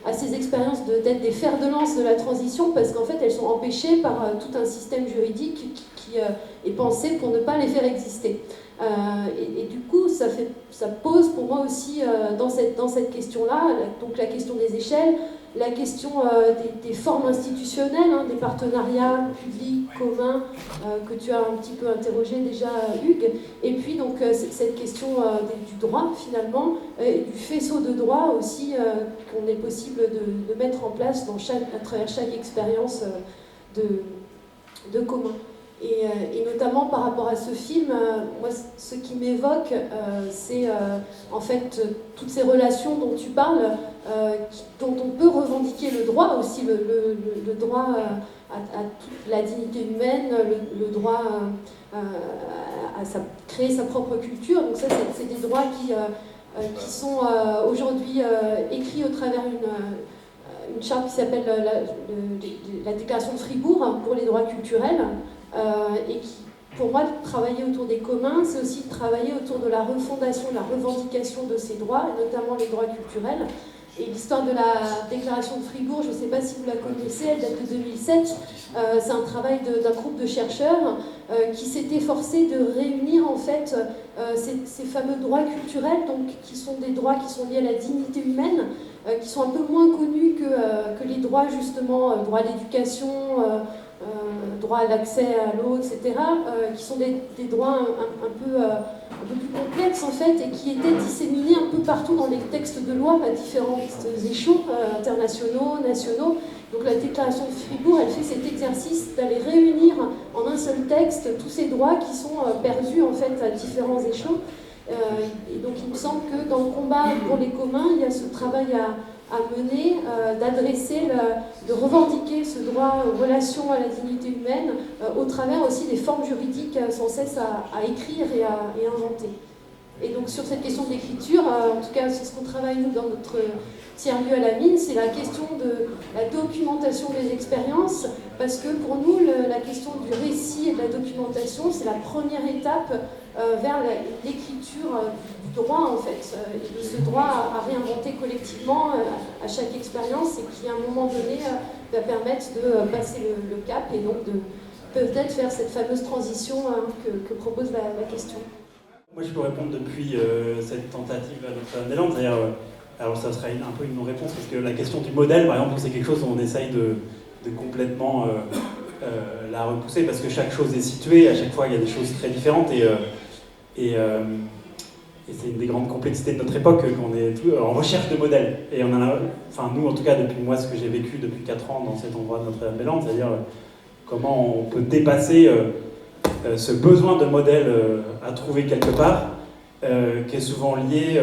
à ces expériences d'être des fers de lance de la transition, parce qu'en fait elles sont empêchées par tout un système juridique qui est pensé pour ne pas les faire exister. Et du coup, ça pose pour moi aussi dans cette question-là, donc la question des échelles, la question des formes institutionnelles, des partenariats publics, communs, que tu as un petit peu interrogé déjà, Hugues, et puis donc cette question du droit finalement, et du faisceau de droit aussi qu'on est possible de mettre en place à travers chaque expérience de commun. Et notamment par rapport à ce film, moi, ce qui m'évoque, c'est en fait toutes ces relations dont tu parles, dont on peut revendiquer le droit aussi, le droit à toute la dignité humaine, le droit à créer sa propre culture. Donc ça, c'est des droits qui sont aujourd'hui écrits au travers une charte qui s'appelle la Déclaration de Fribourg pour les droits culturels. Et qui, pour moi, travailler autour des communs, c'est aussi travailler autour de la refondation, de la revendication de ces droits, et notamment les droits culturels. Et l'histoire de la Déclaration de Fribourg, je ne sais pas si vous la connaissez, elle date de 2007. C'est un travail d'un groupe de chercheurs qui s'est efforcé de réunir en fait ces fameux droits culturels, donc qui sont des droits qui sont liés à la dignité humaine, qui sont un peu moins connus que les droits justement, droit à l'éducation, droit à l'accès à l'eau, etc., qui sont des droits un peu plus complexes en fait, et qui étaient disséminés un peu partout dans les textes de loi à différents échelons internationaux, nationaux. Donc la Déclaration de Fribourg, elle fait cet exercice d'aller réunir en un seul texte tous ces droits qui sont perdus en fait à différents échelons. Et donc il me semble que dans le combat pour les communs, il y a ce travail à mener, d'adresser, de revendiquer ce droit aux relations à la dignité humaine au travers aussi des formes juridiques sans cesse à écrire et à inventer. Et donc sur cette question de l'écriture, en tout cas c'est ce qu'on travaille nous dans notre tiers-lieu à la mine, c'est la question de la documentation des expériences, parce que pour nous la question du récit et de la documentation, c'est la première étape vers l'écriture du droit en fait, et de ce droit à réinventer collectivement à chaque expérience, et qui à un moment donné va permettre de passer le cap et donc de peut-être faire cette fameuse transition que propose la question. Moi je peux répondre depuis cette tentative à Notre-Dame-des-Landes, c'est-à-dire, alors ça serait un peu une non-réponse, parce que la question du modèle par exemple, c'est quelque chose où on essaye de complètement la repousser, parce que chaque chose est située, à chaque fois il y a des choses très différentes, et c'est une des grandes complexités de notre époque qu'on est en recherche de modèles. Et on a, enfin nous en tout cas depuis moi ce que j'ai vécu depuis 4 ans dans cet endroit de Notre-Dame-des-Landes, c'est-à-dire comment on peut dépasser ce besoin de modèle à trouver quelque part, qui est souvent lié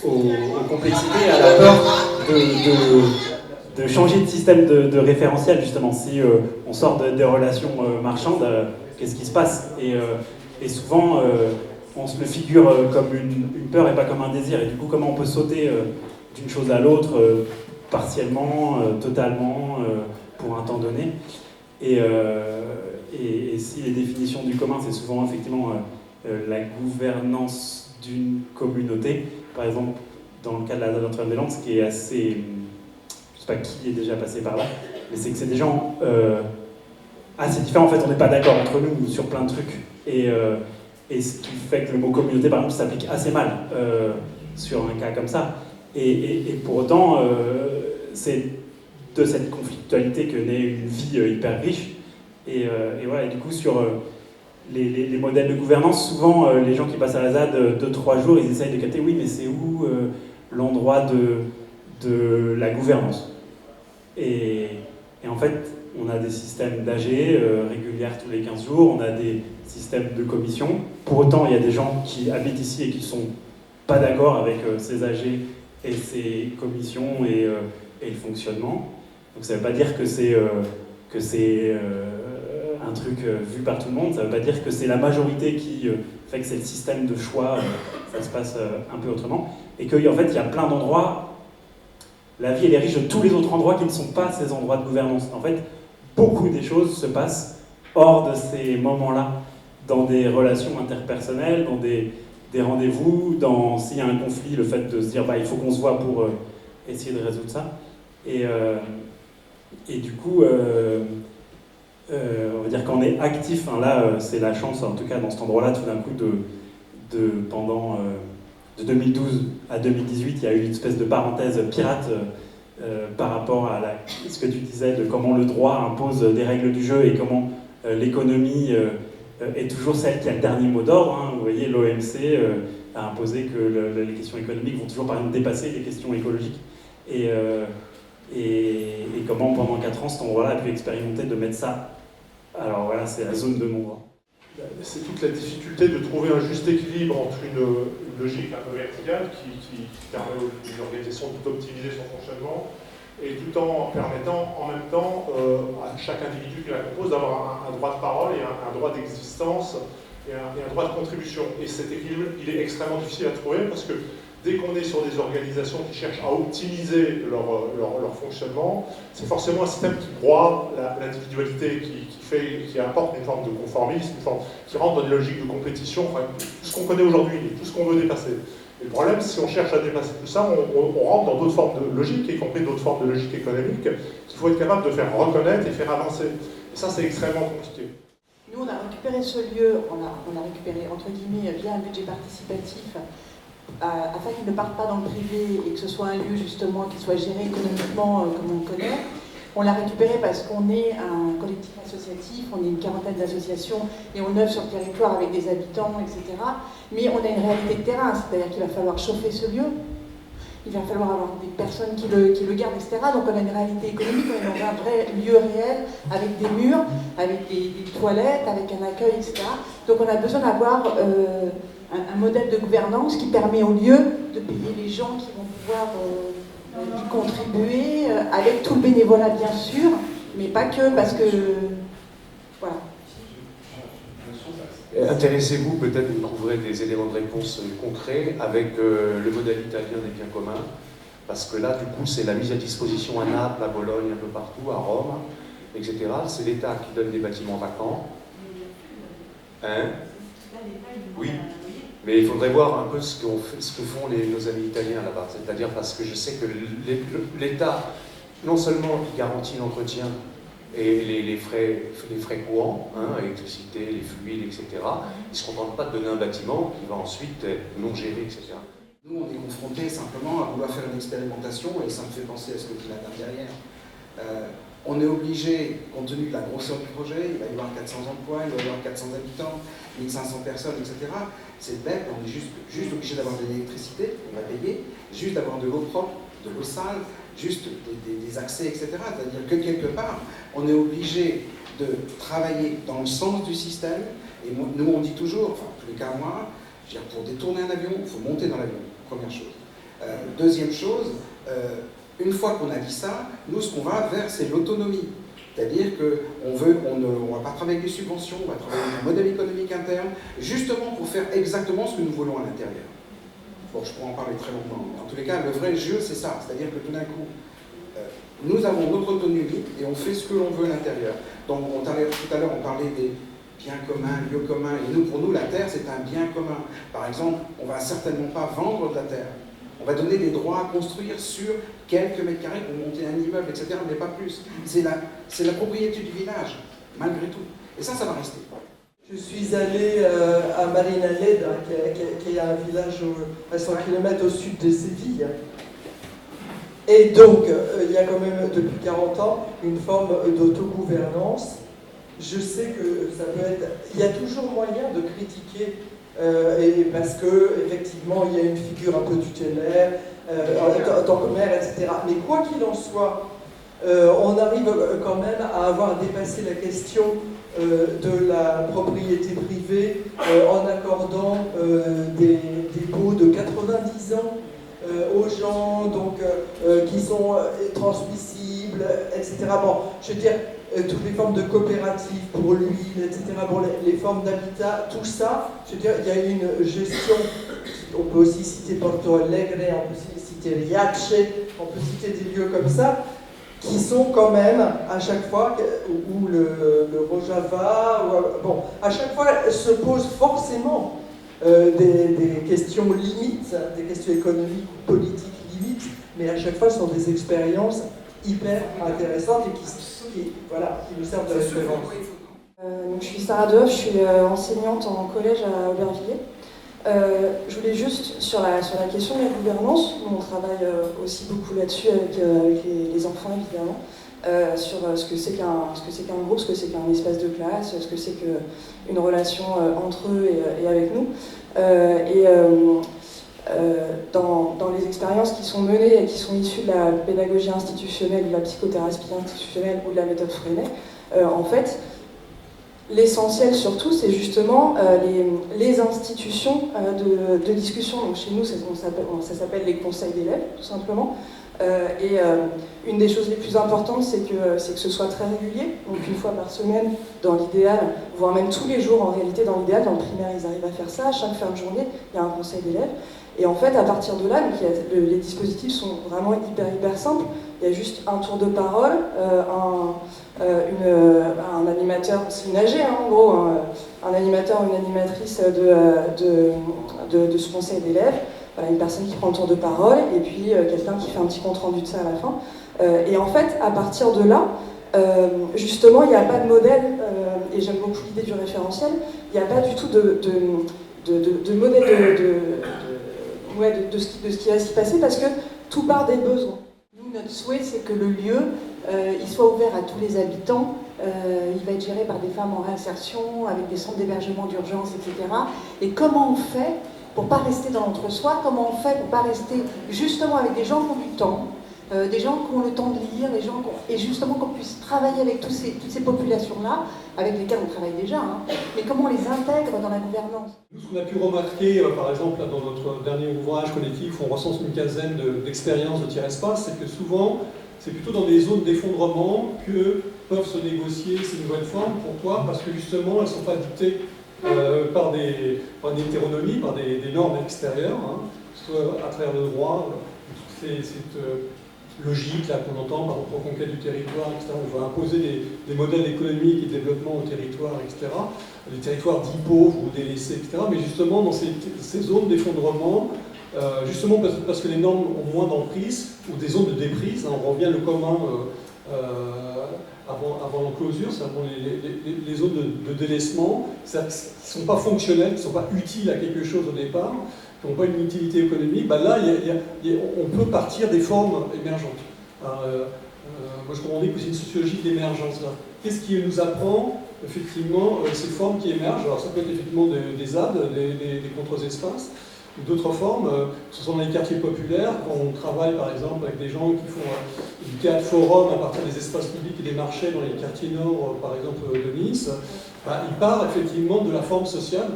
aux complexités, à la peur de changer de système de référentiel, justement. Si on sort des relations marchandes, qu'est-ce qui se passe ? Et souvent, on se le figure comme une peur et pas comme un désir. Et du coup, comment on peut sauter d'une chose à l'autre, partiellement, totalement, pour un temps donné. Et et si les définitions du commun, c'est souvent effectivement la gouvernance d'une communauté, par exemple, dans le cas de la Notre-Dame-des-Landes, ce qui est assez... je sais pas qui est déjà passé par là, mais c'est que c'est des gens assez différents. En fait, on n'est pas d'accord entre nous sur plein de trucs. Et ce qui fait que le mot communauté, par exemple, s'applique assez mal sur un cas comme ça. Et pour autant, c'est de cette conflictualité que naît une vie hyper riche. Et voilà, et du coup, sur les modèles de gouvernance, souvent, les gens qui passent à la ZAD 2-3 jours, ils essayent de capter, oui, mais c'est où l'endroit de la gouvernance? Et en fait, on a des systèmes d'AG régulières tous les 15 jours, on a des systèmes de commission. Pour autant, il y a des gens qui habitent ici et qui ne sont pas d'accord avec ces AG et ces commissions et le fonctionnement. Donc ça ne veut pas dire que c'est un truc vu par tout le monde, ça ne veut pas dire que c'est la majorité qui fait que c'est le système de choix, ça se passe un peu autrement. Et qu'en fait, il y a plein d'endroits, la vie elle est riche de tous les autres endroits qui ne sont pas ces endroits de gouvernance. En fait, beaucoup des choses se passent hors de ces moments-là, dans des relations interpersonnelles, dans des rendez-vous, dans s'il y a un conflit, le fait de se dire bah, il faut qu'on se voit pour essayer de résoudre ça. Et du coup, on va dire qu'on est actif, hein, là c'est la chance, en tout cas dans cet endroit-là, tout d'un coup, pendant de 2012 à 2018, il y a eu une espèce de parenthèse pirate par rapport à ce que tu disais de comment le droit impose des règles du jeu et comment l'économie est toujours celle qui a le dernier mot d'ordre. Hein. Vous voyez, l'OMC a imposé que les questions économiques vont toujours par exemple dépasser les questions écologiques. Et comment pendant 4 ans cet endroit-là a pu expérimenter de mettre ça. Alors voilà, c'est la zone de non-droit. C'est toute la difficulté de trouver un juste équilibre entre une logique un peu verticale qui permet à une organisation d'optimiser son fonctionnement et tout en permettant en même temps à chaque individu qui la compose d'avoir un droit de parole et un droit d'existence et un droit de contribution. Et cet équilibre, il est extrêmement difficile à trouver parce que dès qu'on est sur des organisations qui cherchent à optimiser leur fonctionnement, c'est forcément un système qui broie l'individualité, qui apporte une forme de conformisme, qui rentre dans des logiques de compétition, enfin, tout ce qu'on connaît aujourd'hui, tout ce qu'on veut dépasser. Et le problème, si on cherche à dépasser tout ça, on rentre dans d'autres formes de logique, y compris d'autres formes de logique économique, qu'il faut être capable de faire reconnaître et faire avancer. Et ça, c'est extrêmement compliqué. Nous, on a récupéré ce lieu, on a récupéré, entre guillemets, via un budget participatif, afin qu'il ne parte pas dans le privé et que ce soit un lieu justement qui soit géré économiquement comme on le connaît. On l'a récupéré parce qu'on est un collectif associatif, on est une quarantaine d'associations et on œuvre sur le territoire avec des habitants, etc. Mais on a une réalité de terrain, c'est-à-dire qu'il va falloir chauffer ce lieu, il va falloir avoir des personnes qui le gardent, etc. Donc on a une réalité économique, on est dans un vrai lieu réel, avec des murs, avec des toilettes, avec un accueil, etc. Donc on a besoin d'avoir un modèle de gouvernance qui permet au lieu de payer les gens qui vont pouvoir y contribuer, avec tout le bénévolat bien sûr, mais pas que, parce que... Voilà. Intéressez-vous, peut-être vous trouverez des éléments de réponse concrets avec le modèle italien des biens communs, parce que là, du coup, c'est la mise à disposition à Naples, à Bologne, un peu partout, à Rome, etc. C'est l'État qui donne des bâtiments vacants. Hein? Oui. Mais il faudrait voir un peu ce que font nos amis italiens là-bas. C'est-à-dire parce que je sais que l'État, non seulement il garantit l'entretien et les frais courants, hein, l'électricité, les fluides, etc., ils ne se contentent pas de donner un bâtiment qui va ensuite être non géré, etc. Nous, on est confrontés simplement à vouloir faire une expérimentation, et ça me fait penser à ce que tu as dit derrière. On est obligé, compte tenu de la grosseur du projet, il va y avoir 400 emplois, il va y avoir 400 habitants, 1500 personnes, etc. C'est bête, on est juste obligé d'avoir de l'électricité, on va payer, juste d'avoir de l'eau propre, de l'eau sale, juste des accès, etc. C'est-à-dire que quelque part, on est obligé de travailler dans le sens du système, et nous on dit toujours, enfin en tous les cas moi, je veux dire, pour détourner un avion, il faut monter dans l'avion, première chose. Deuxième chose, une fois qu'on a dit ça, nous ce qu'on va vers c'est l'autonomie. C'est-à-dire qu'on ne va pas travailler avec des subventions, on va travailler avec un modèle économique interne, justement pour faire exactement ce que nous voulons à l'intérieur. Bon, je pourrais en parler très longtemps, mais en tous les cas, le vrai jeu, c'est ça. C'est-à-dire que tout d'un coup, Nous avons notre autonomie et on fait ce que l'on veut à l'intérieur. Donc tout à l'heure on parlait des biens communs, lieux communs, et pour nous la terre c'est un bien commun. Par exemple, on ne va certainement pas vendre de la terre. On va donner des droits à construire sur quelques mètres carrés pour monter un immeuble, etc., mais pas plus. C'est la propriété du village, malgré tout. Et ça va rester. Je suis allé à Marinaleda, qui est un village à 100 km au sud de Séville. Et donc, il y a quand même, depuis 40 ans, une forme d'autogouvernance. Je sais que ça peut être... Il y a toujours moyen de critiquer, et parce qu'effectivement, il y a une figure un peu tutélaire, en tant que maire, etc. Mais quoi qu'il en soit, on arrive quand même à avoir dépassé la question de la propriété privée en accordant des baux de 90 ans aux gens donc, qui sont transmissibles, etc. Bon, je veux dire, toutes les formes de coopératives pour l'huile, etc., pour les formes d'habitat, tout ça, je veux dire, il y a une gestion, on peut aussi citer Porto Alegre, on peut aussi citer Riace, on peut citer des lieux comme ça, qui sont quand même, à chaque fois, ou le Rojava, bon, à chaque fois se posent forcément des questions limites, des questions économiques ou politiques limites, mais à chaque fois ce sont des expériences hyper intéressantes et qui nous servent de référence. Donc, je suis Sarah Dehoff, je suis enseignante en collège à Aubervilliers. Je voulais juste, sur la question de la gouvernance, nous on travaille aussi beaucoup là-dessus avec les enfants évidemment, sur ce que c'est qu'un groupe, ce que c'est qu'un espace de classe, ce que c'est qu'une relation entre eux et avec nous. Dans les expériences qui sont menées et qui sont issues de la pédagogie institutionnelle, de la psychothérapie institutionnelle ou de la méthode Freinet, en fait, l'essentiel surtout, c'est justement les institutions de discussion. Donc chez nous, ça s'appelle les conseils d'élèves, tout simplement. Une des choses les plus importantes, c'est que ce soit très régulier, donc une fois par semaine, dans l'idéal, voire même tous les jours en réalité, dans l'idéal. Dans le primaire, ils arrivent à faire ça. Chaque fin de journée, il y a un conseil d'élèves. Et en fait, à partir de là, donc, les dispositifs sont vraiment hyper simples. Il y a juste un tour de parole, un animateur, c'est une AG en gros, un animateur ou une animatrice de ce conseil d'élèves, voilà, une personne qui prend le tour de parole, et puis quelqu'un qui fait un petit compte rendu de ça à la fin. Et en fait, à partir de là, justement, il n'y a pas de modèle, et j'aime beaucoup l'idée du référentiel, il n'y a pas du tout de modèle de ce qui va s'y passer, parce que tout part des besoins. Nous, notre souhait, c'est que le lieu, il soit ouvert à tous les habitants, il va être géré par des femmes en réinsertion, avec des centres d'hébergement d'urgence, etc. Et comment on fait pour ne pas rester dans l'entre-soi, comment on fait pour ne pas rester justement avec des gens qui ont du temps, des gens qui ont le temps de lire, et justement qu'on puisse travailler avec toutes ces populations-là, avec lesquelles on travaille déjà, mais comment on les intègre dans la gouvernance. Nous, ce qu'on a pu remarquer, par exemple, là, dans notre dernier ouvrage collectif, où on recense une quinzaine d'expériences de tiers-espace, c'est que souvent, c'est plutôt dans des zones d'effondrement que peuvent se négocier ces nouvelles formes. Pourquoi ? Parce que justement, elles ne sont pas dictées par une hétéronomie, par des normes extérieures, soit à travers le droit, cette logique là qu'on entend par exemple reconquête du territoire, etc. On va imposer des modèles économiques et de développement au territoire, etc. Des territoires dits pauvres ou délaissés, etc. Mais justement, dans ces zones d'effondrement, justement parce que les normes ont moins d'emprise, ou des zones de déprise, on revient le commun avant l'enclosure, les zones de délaissement, qui ne sont pas fonctionnelles, qui ne sont pas utiles à quelque chose au départ, qui n'ont pas une utilité économique, là, on peut partir des formes émergentes. Moi, je revendique aussi une sociologie de l'émergence. Qu'est-ce qui nous apprend, effectivement, ces formes qui émergent? Alors, ça peut être effectivement des ZAD, des contre-espaces, ou d'autres formes. Ce sont dans les quartiers populaires, quand on travaille, par exemple, avec des gens qui font du théâtre forum à partir des espaces publics et des marchés dans les quartiers nord, par exemple, de Nice, il part, effectivement, de la forme sociale.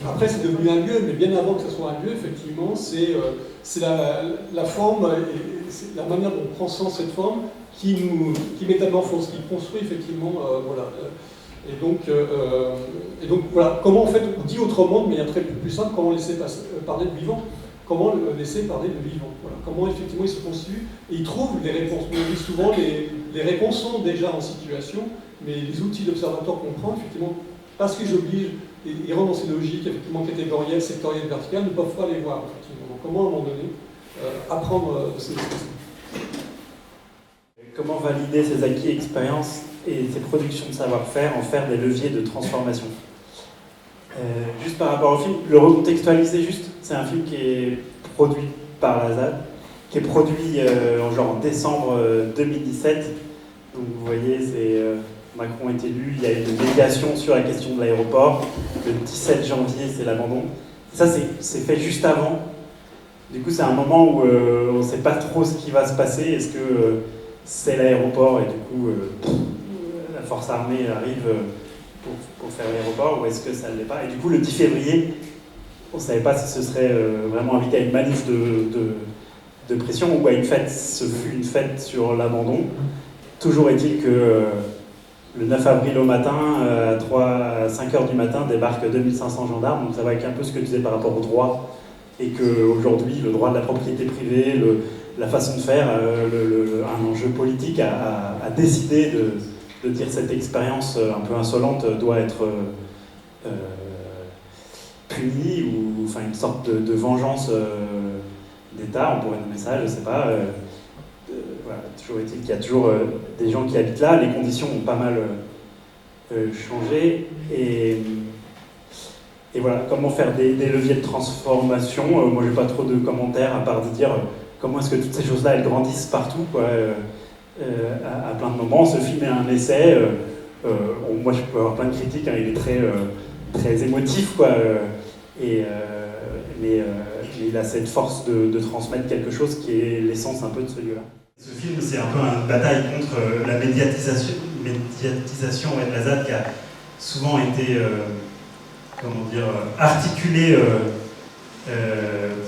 Après, c'est devenu un lieu, mais bien avant que ce soit un lieu, effectivement, c'est la forme, et c'est la manière dont on prend sens cette forme qui métamorphose, qui construit, effectivement, voilà. Et donc voilà, comment en fait, on dit autrement, de manière très plus simple, comment laisser parler de vivant, comment laisser parler le vivant. Voilà. Comment effectivement il se constitue et il trouve les réponses. On dit souvent les réponses sont déjà en situation, mais les outils d'observatoire qu'on prend, effectivement, parce qu'ils obligent, ils rentrent dans ces logiques effectivement catégorielles, sectorielles, verticales, ne peuvent pas les voir. Effectivement. Donc comment à un moment donné apprendre de ces questions. Comment valider ces acquis expériences et ces productions de savoir-faire, en faire des leviers de transformation. Juste par rapport au film, le recontextualiser juste, c'est un film qui est produit par la ZAD, qui est produit en décembre 2017. Donc vous voyez, Macron est élu, il y a une médiation sur la question de l'aéroport. Le 17 janvier, c'est l'abandon. Ça, c'est fait juste avant. Du coup, c'est un moment où on ne sait pas trop ce qui va se passer. Est-ce que c'est l'aéroport et du coup la force armée arrive pour faire l'aéroport, ou est-ce que ça ne l'est pas? Et du coup, le 10 février, on ne savait pas si ce serait vraiment invité à une manif de pression ou à une fête. Ce fut une fête sur l'abandon. Toujours est-il que le 9 avril au matin, à 5 h du matin, débarquent 2500 gendarmes. Donc ça va avec un peu ce que tu disais par rapport au droit. Et qu'aujourd'hui, le droit de la propriété privée, la façon de faire, un enjeu politique a décidé de dire cette expérience un peu insolente doit être punie, ou enfin une sorte de vengeance d'État, on pourrait nommer ça, je ne sais pas. Voilà, toujours est-il qu'il y a toujours des gens qui habitent là, les conditions ont pas mal changé, et voilà, comment faire des leviers de transformation. Moi, j'ai pas trop de commentaires à part de dire comment est-ce que toutes ces choses-là, elles grandissent partout, quoi, à plein de moments. Ce film est un essai. Moi, je peux avoir plein de critiques, hein, il est très émotif, quoi, mais il a cette force de transmettre quelque chose qui est l'essence un peu de ce lieu-là. Ce film, c'est un peu une bataille contre la médiatisation de la ZAD qui a souvent été articulée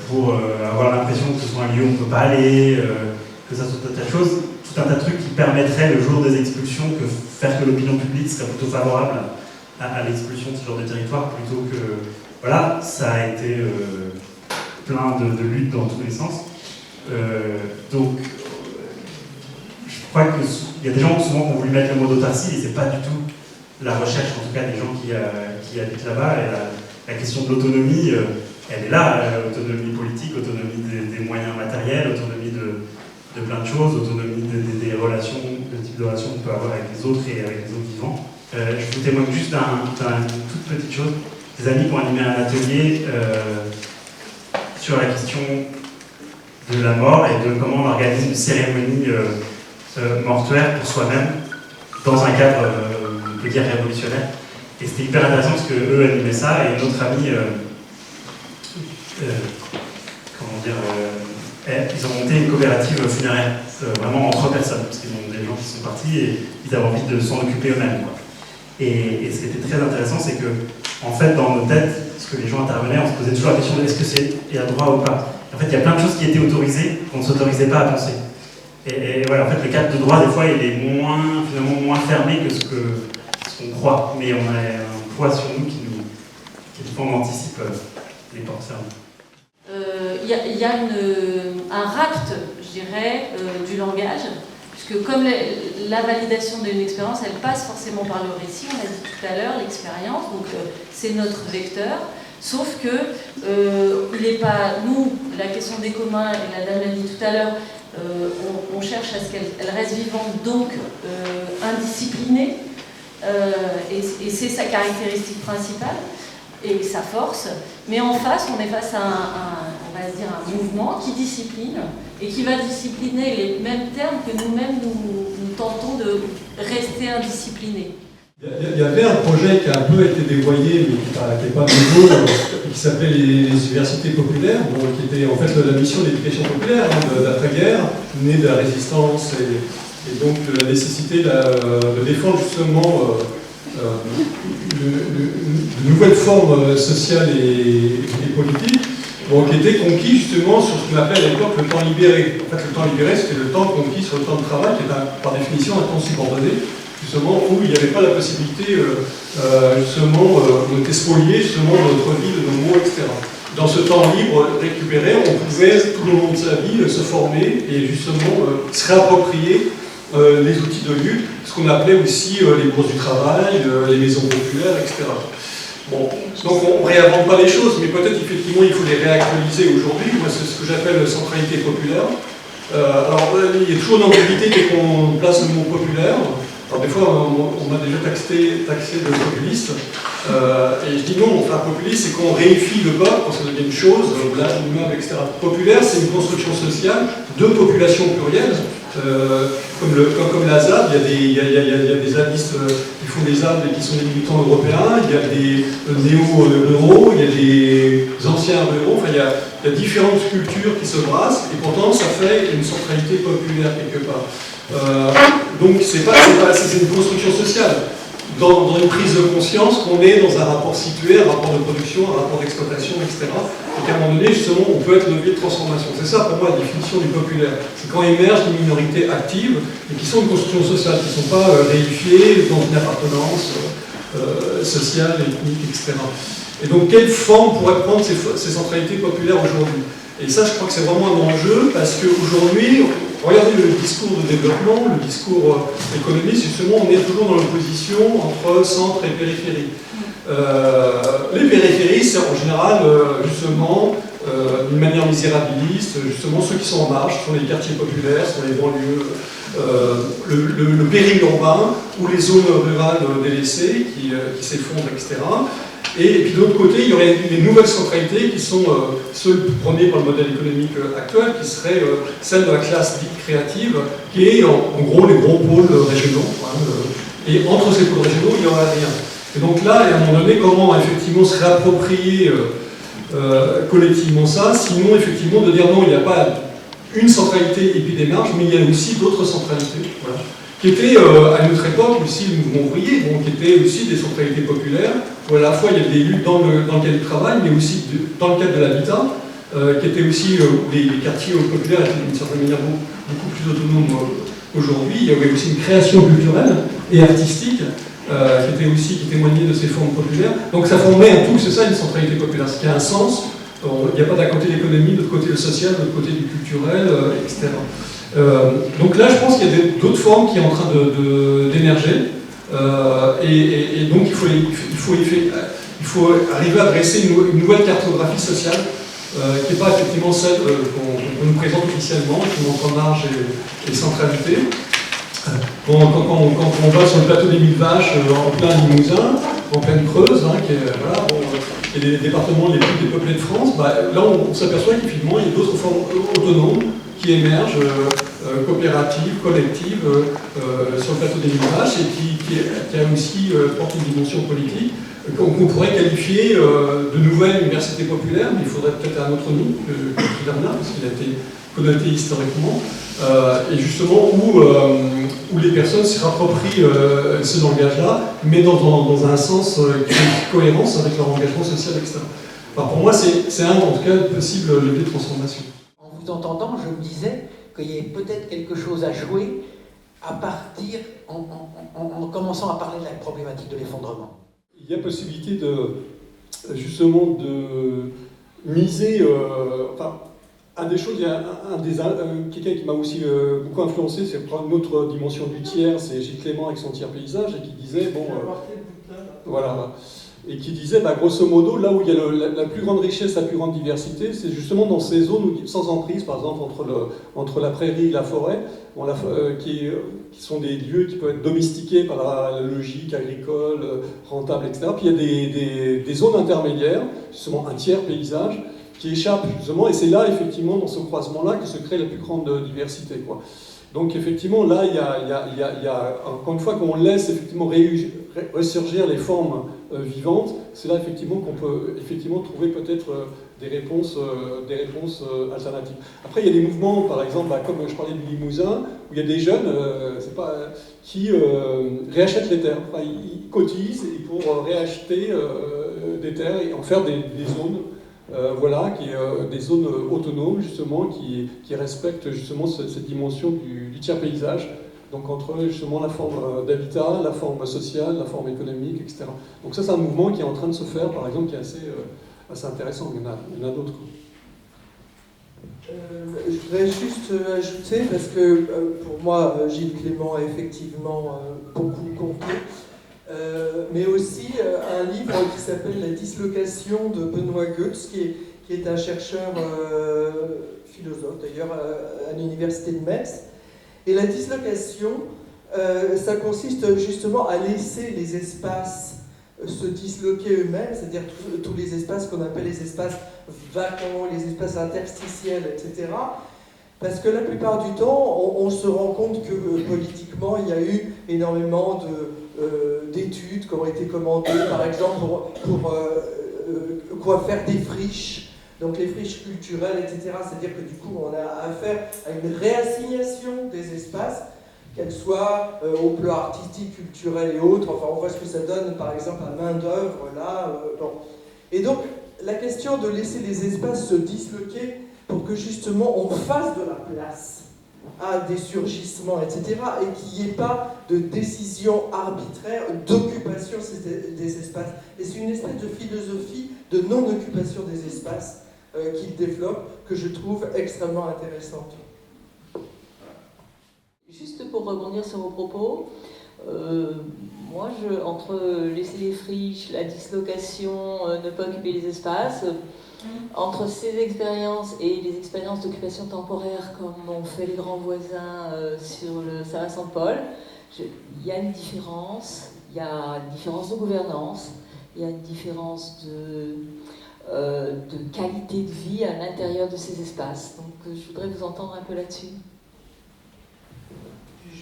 pour avoir l'impression que ce soit un lieu où on ne peut pas aller, que ça soit tout un tas de choses, tout un tas de trucs qui permettraient le jour des expulsions faire que l'opinion publique serait plutôt favorable à l'expulsion de ce genre de territoire, plutôt que... Voilà, ça a été plein de luttes dans tous les sens. Donc, je crois qu'il y a des gens souvent qui ont voulu mettre le mot d'autarcie, et c'est pas du tout la recherche, en tout cas des gens qui habitent là-bas. Et la question de l'autonomie, elle est là, autonomie politique, autonomie des moyens matériels, autonomie de plein de choses, autonomie des relations, de type de relations qu'on peut avoir avec les autres et avec les autres vivants. Je vous témoigne juste d'une toute petite chose. Des amis qui ont animé un atelier sur la question de la mort et de comment on organise une cérémonie mortuaire pour soi-même dans un cadre, on peut dire, révolutionnaire. Et c'était hyper intéressant parce qu'eux animaient ça, et notre ami, ils ont monté une coopérative funéraire, vraiment entre personnes, parce qu'ils ont des gens qui sont partis et ils avaient envie de s'en occuper eux-mêmes, quoi. Et ce qui était très intéressant, c'est que, en fait, dans nos têtes, parce que les gens intervenaient, on se posait toujours la question de est-ce que c'est à droit ou pas. En fait, il y a plein de choses qui étaient autorisées qu'on ne s'autorisait pas à penser. Et voilà, en fait, le cadre de droit, des fois, il est finalement moins fermé que ce qu'on croit. Mais on a un poids sur nous qui des fois, on anticipe les penseurs. Il y a un rapt, je dirais, du langage, puisque comme la validation d'une expérience, elle passe forcément par le récit, on l'a dit tout à l'heure, l'expérience, donc c'est notre vecteur, sauf que il n'est pas, nous, la question des communs, et la dame l'a dit tout à l'heure, on cherche à ce qu'elle reste vivante, donc indisciplinée, et c'est sa caractéristique principale et sa force, mais en face, on est face à on va dire un mouvement qui discipline et qui va discipliner les mêmes termes que nous-mêmes nous tentons de rester indisciplinés. Il y avait un projet qui a un peu été dévoyé, mais qui n'était pas nouveau, qui s'appelait les universités populaires, qui était en fait la mission d'éducation populaire d'après-guerre, née de la résistance et donc de la nécessité de défendre justement de nouvelles formes sociales et politiques, qui étaient conquis justement sur ce qu'on appelait à l'époque le temps libéré. En fait, le temps libéré, c'était le temps conquis sur le temps de travail, qui est par définition un temps subordonné, justement où il n'y avait pas la possibilité, justement, on était spolié justement de notre vie, de nos mots, etc. dans ce temps libre récupéré, on pouvait tout au long de sa vie se former et justement se réapproprier les outils de lutte, ce qu'on appelait aussi les bourses du travail, les maisons populaires, etc. Bon, donc on ne réinvente pas les choses, mais peut-être effectivement il faut les réactualiser aujourd'hui. Moi, c'est ce que j'appelle centralité populaire. Alors, il y a toujours une ambiguïté dès qu'on place le mot populaire. Alors, des fois, on m'a déjà taxé de populiste. Et je dis non, enfin, populiste, c'est qu'on réifie le peuple quand ça devient une chose, village, un immeuble, etc. Populaire, c'est une construction sociale de population plurielle. Comme la ZAD, il y a des zadistes qui font des ZAD et qui sont des militants européens, il y a des néo-ruraux, il y a des anciens ruraux, enfin il y a différentes cultures qui se brassent et pourtant ça fait une centralité populaire quelque part. Donc c'est une construction sociale. Dans une prise de conscience qu'on est dans un rapport situé, un rapport de production, un rapport d'exploitation, etc. Et qu'à un moment donné, justement, on peut être levier de transformation. C'est ça, pour moi, la définition du populaire. C'est quand émergent des minorités actives, et qui sont une construction sociale, qui ne sont pas réifiées dans une appartenance sociale, ethnique, etc. Et donc, quelle forme pourraient prendre ces centralités populaires aujourd'hui? Et ça, je crois que c'est vraiment un enjeu, parce qu'aujourd'hui, regardez le discours de développement, le discours économiste, justement, on est toujours dans l'opposition entre centre et périphérie. Les périphéries, c'est en général, justement, d'une manière misérabiliste, justement, ceux qui sont en marge, ce sont les quartiers populaires, ce sont les banlieues, le périurbain, ou les zones rurales délaissées qui s'effondrent, etc. Et puis de l'autre côté, il y aurait des nouvelles centralités qui sont celles prônées par le modèle économique actuel, qui seraient celles de la classe dite créative, qui est en gros les gros pôles régionaux. Et entre ces pôles régionaux, il n'y aurait rien. Et donc là, à un moment donné, comment effectivement se réapproprier collectivement ça, sinon effectivement de dire non, il n'y a pas une centralité et puis des marges, mais il y a aussi d'autres centralités. Voilà. Qui étaient à notre époque aussi le mouvement ouvrier, donc qui étaient aussi des centralités populaires, où à la fois il y avait des luttes dans le cadre du travail, mais aussi dans le cadre de l'habitat, qui étaient aussi, les quartiers populaires étaient d'une certaine manière beaucoup plus autonomes aujourd'hui. Il y avait aussi une création culturelle et artistique, qui témoignait de ces formes populaires. Donc ça formait un tout, c'est ça une centralité populaire, ce qui a un sens. Il n'y a pas d'un côté l'économie, de l'autre côté le social, de l'autre côté du culturel, etc. Donc là, je pense qu'il y a d'autres formes qui sont en train d'émerger, et donc il faut arriver à dresser une nouvelle cartographie sociale, qui n'est pas effectivement celle qu'on nous présente officiellement, qui montre en marge et centralité. Quand on va sur le plateau des Mille Vaches, en plein Limousin, en pleine Creuse, qui est les départements les plus dépeuplés de France, là on s'aperçoit qu'effectivement il y a d'autres formes autonomes qui émergent, coopératives, collectives, sur le plateau des Mille Vaches, et qui a aussi porte une dimension politique, qu'on pourrait qualifier de nouvelle université populaire, mais il faudrait peut-être un autre nom que Bernard, parce qu'il a été connoté historiquement, et justement où les personnes se rapproprient ce langage-là, mais dans un sens qui est cohérence avec leur engagement social, etc. Alors pour moi, c'est en tout cas possible levier de transformation. En vous entendant, je me disais qu'il y avait peut-être quelque chose à jouer à partir, en commençant à parler de la problématique de l'effondrement. Il y a possibilité justement de miser, un des choses, il y a quelqu'un qui m'a aussi beaucoup influencé, c'est une autre dimension du tiers, c'est Gilles Clément avec son tiers paysage, et qui disait, voilà, et qui disait, grosso modo, là où il y a la plus grande richesse, la plus grande diversité, c'est justement dans ces zones sans emprise, par exemple entre la prairie et la forêt, qui sont des lieux qui peuvent être domestiqués par la logique agricole, rentable, etc. Puis il y a des zones intermédiaires, justement un tiers paysage, qui échappent justement, et c'est là, effectivement, dans ce croisement-là, que se crée la plus grande diversité, quoi. Donc, effectivement, là, il y a encore une fois, qu'on laisse effectivement ressurgir les formes vivantes, c'est là, effectivement, qu'on peut effectivement trouver peut-être des réponses alternatives. Après, il y a des mouvements, par exemple, comme je parlais du Limousin, où il y a des jeunes qui réachètent les terres. Enfin, ils cotisent pour réacheter des terres et en faire des zones. Des zones autonomes, justement, qui respectent justement cette dimension du tiers paysage, donc entre justement la forme d'habitat, la forme sociale, la forme économique, etc. Donc ça, c'est un mouvement qui est en train de se faire, par exemple, qui est c'est intéressant, il y en a d'autres. Je voudrais juste ajouter, parce que pour moi, Gilles Clément a effectivement beaucoup compté, mais aussi un livre qui s'appelle La dislocation de Benoît Goetz, qui est un chercheur philosophe d'ailleurs à l'université de Metz. Et la dislocation, ça consiste justement à laisser les espaces se disloquer eux-mêmes, c'est-à-dire tous les espaces qu'on appelle les espaces vacants, les espaces interstitiels, etc. Parce que la plupart du temps, on se rend compte que politiquement, il y a eu énormément d'études qui ont été commandées, par exemple pour quoi faire des friches, donc les friches culturelles, etc. C'est-à-dire que du coup, on a affaire à une réassignation des espaces, qu'elles soient au plan artistique, culturel et autres. Enfin, on voit ce que ça donne, par exemple, à main-d'œuvre, là. Bon. Et donc, la question de laisser les espaces se disloquer pour que justement on fasse de la place à des surgissements, etc., et qu'il n'y ait pas de décision arbitraire d'occupation des espaces. Et c'est une espèce de philosophie de non-occupation des espaces qu'il développe, que je trouve extrêmement intéressante. Juste pour rebondir sur vos propos, moi, entre laisser les friches, la dislocation, ne pas occuper les espaces, entre ces expériences et les expériences d'occupation temporaire comme ont fait les grands voisins sur le Saint-Vincent-de-Paul, il y a une différence, il y a une différence de gouvernance, il y a une différence de qualité de vie à l'intérieur de ces espaces. Donc je voudrais vous entendre un peu là-dessus.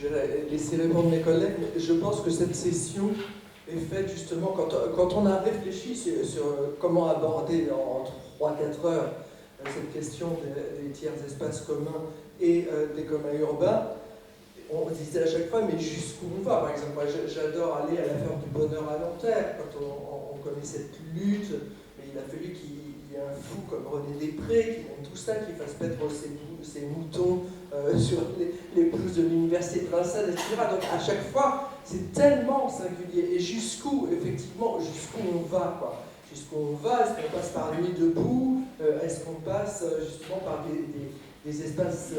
Je vais laisser répondre mes collègues, mais je pense que cette session est faite justement quand on a réfléchi sur comment aborder en 3-4 heures cette question des tiers espaces communs et des communs urbains. On disait à chaque fois, mais jusqu'où on va? Par exemple, moi j'adore aller à la ferme du bonheur à Nanterre, quand on connaît cette lutte, mais il a fallu qu'il y ait un fou comme René Després qui monte tout ça, qui fasse paître ses moutons sur les pelouses de l'université de Vincennes, etc. Donc à chaque fois, c'est tellement singulier. Et jusqu'où, effectivement, jusqu'où on va, quoi. Jusqu'où on va, est-ce qu'on passe par Nuit debout, est-ce qu'on passe justement par des espaces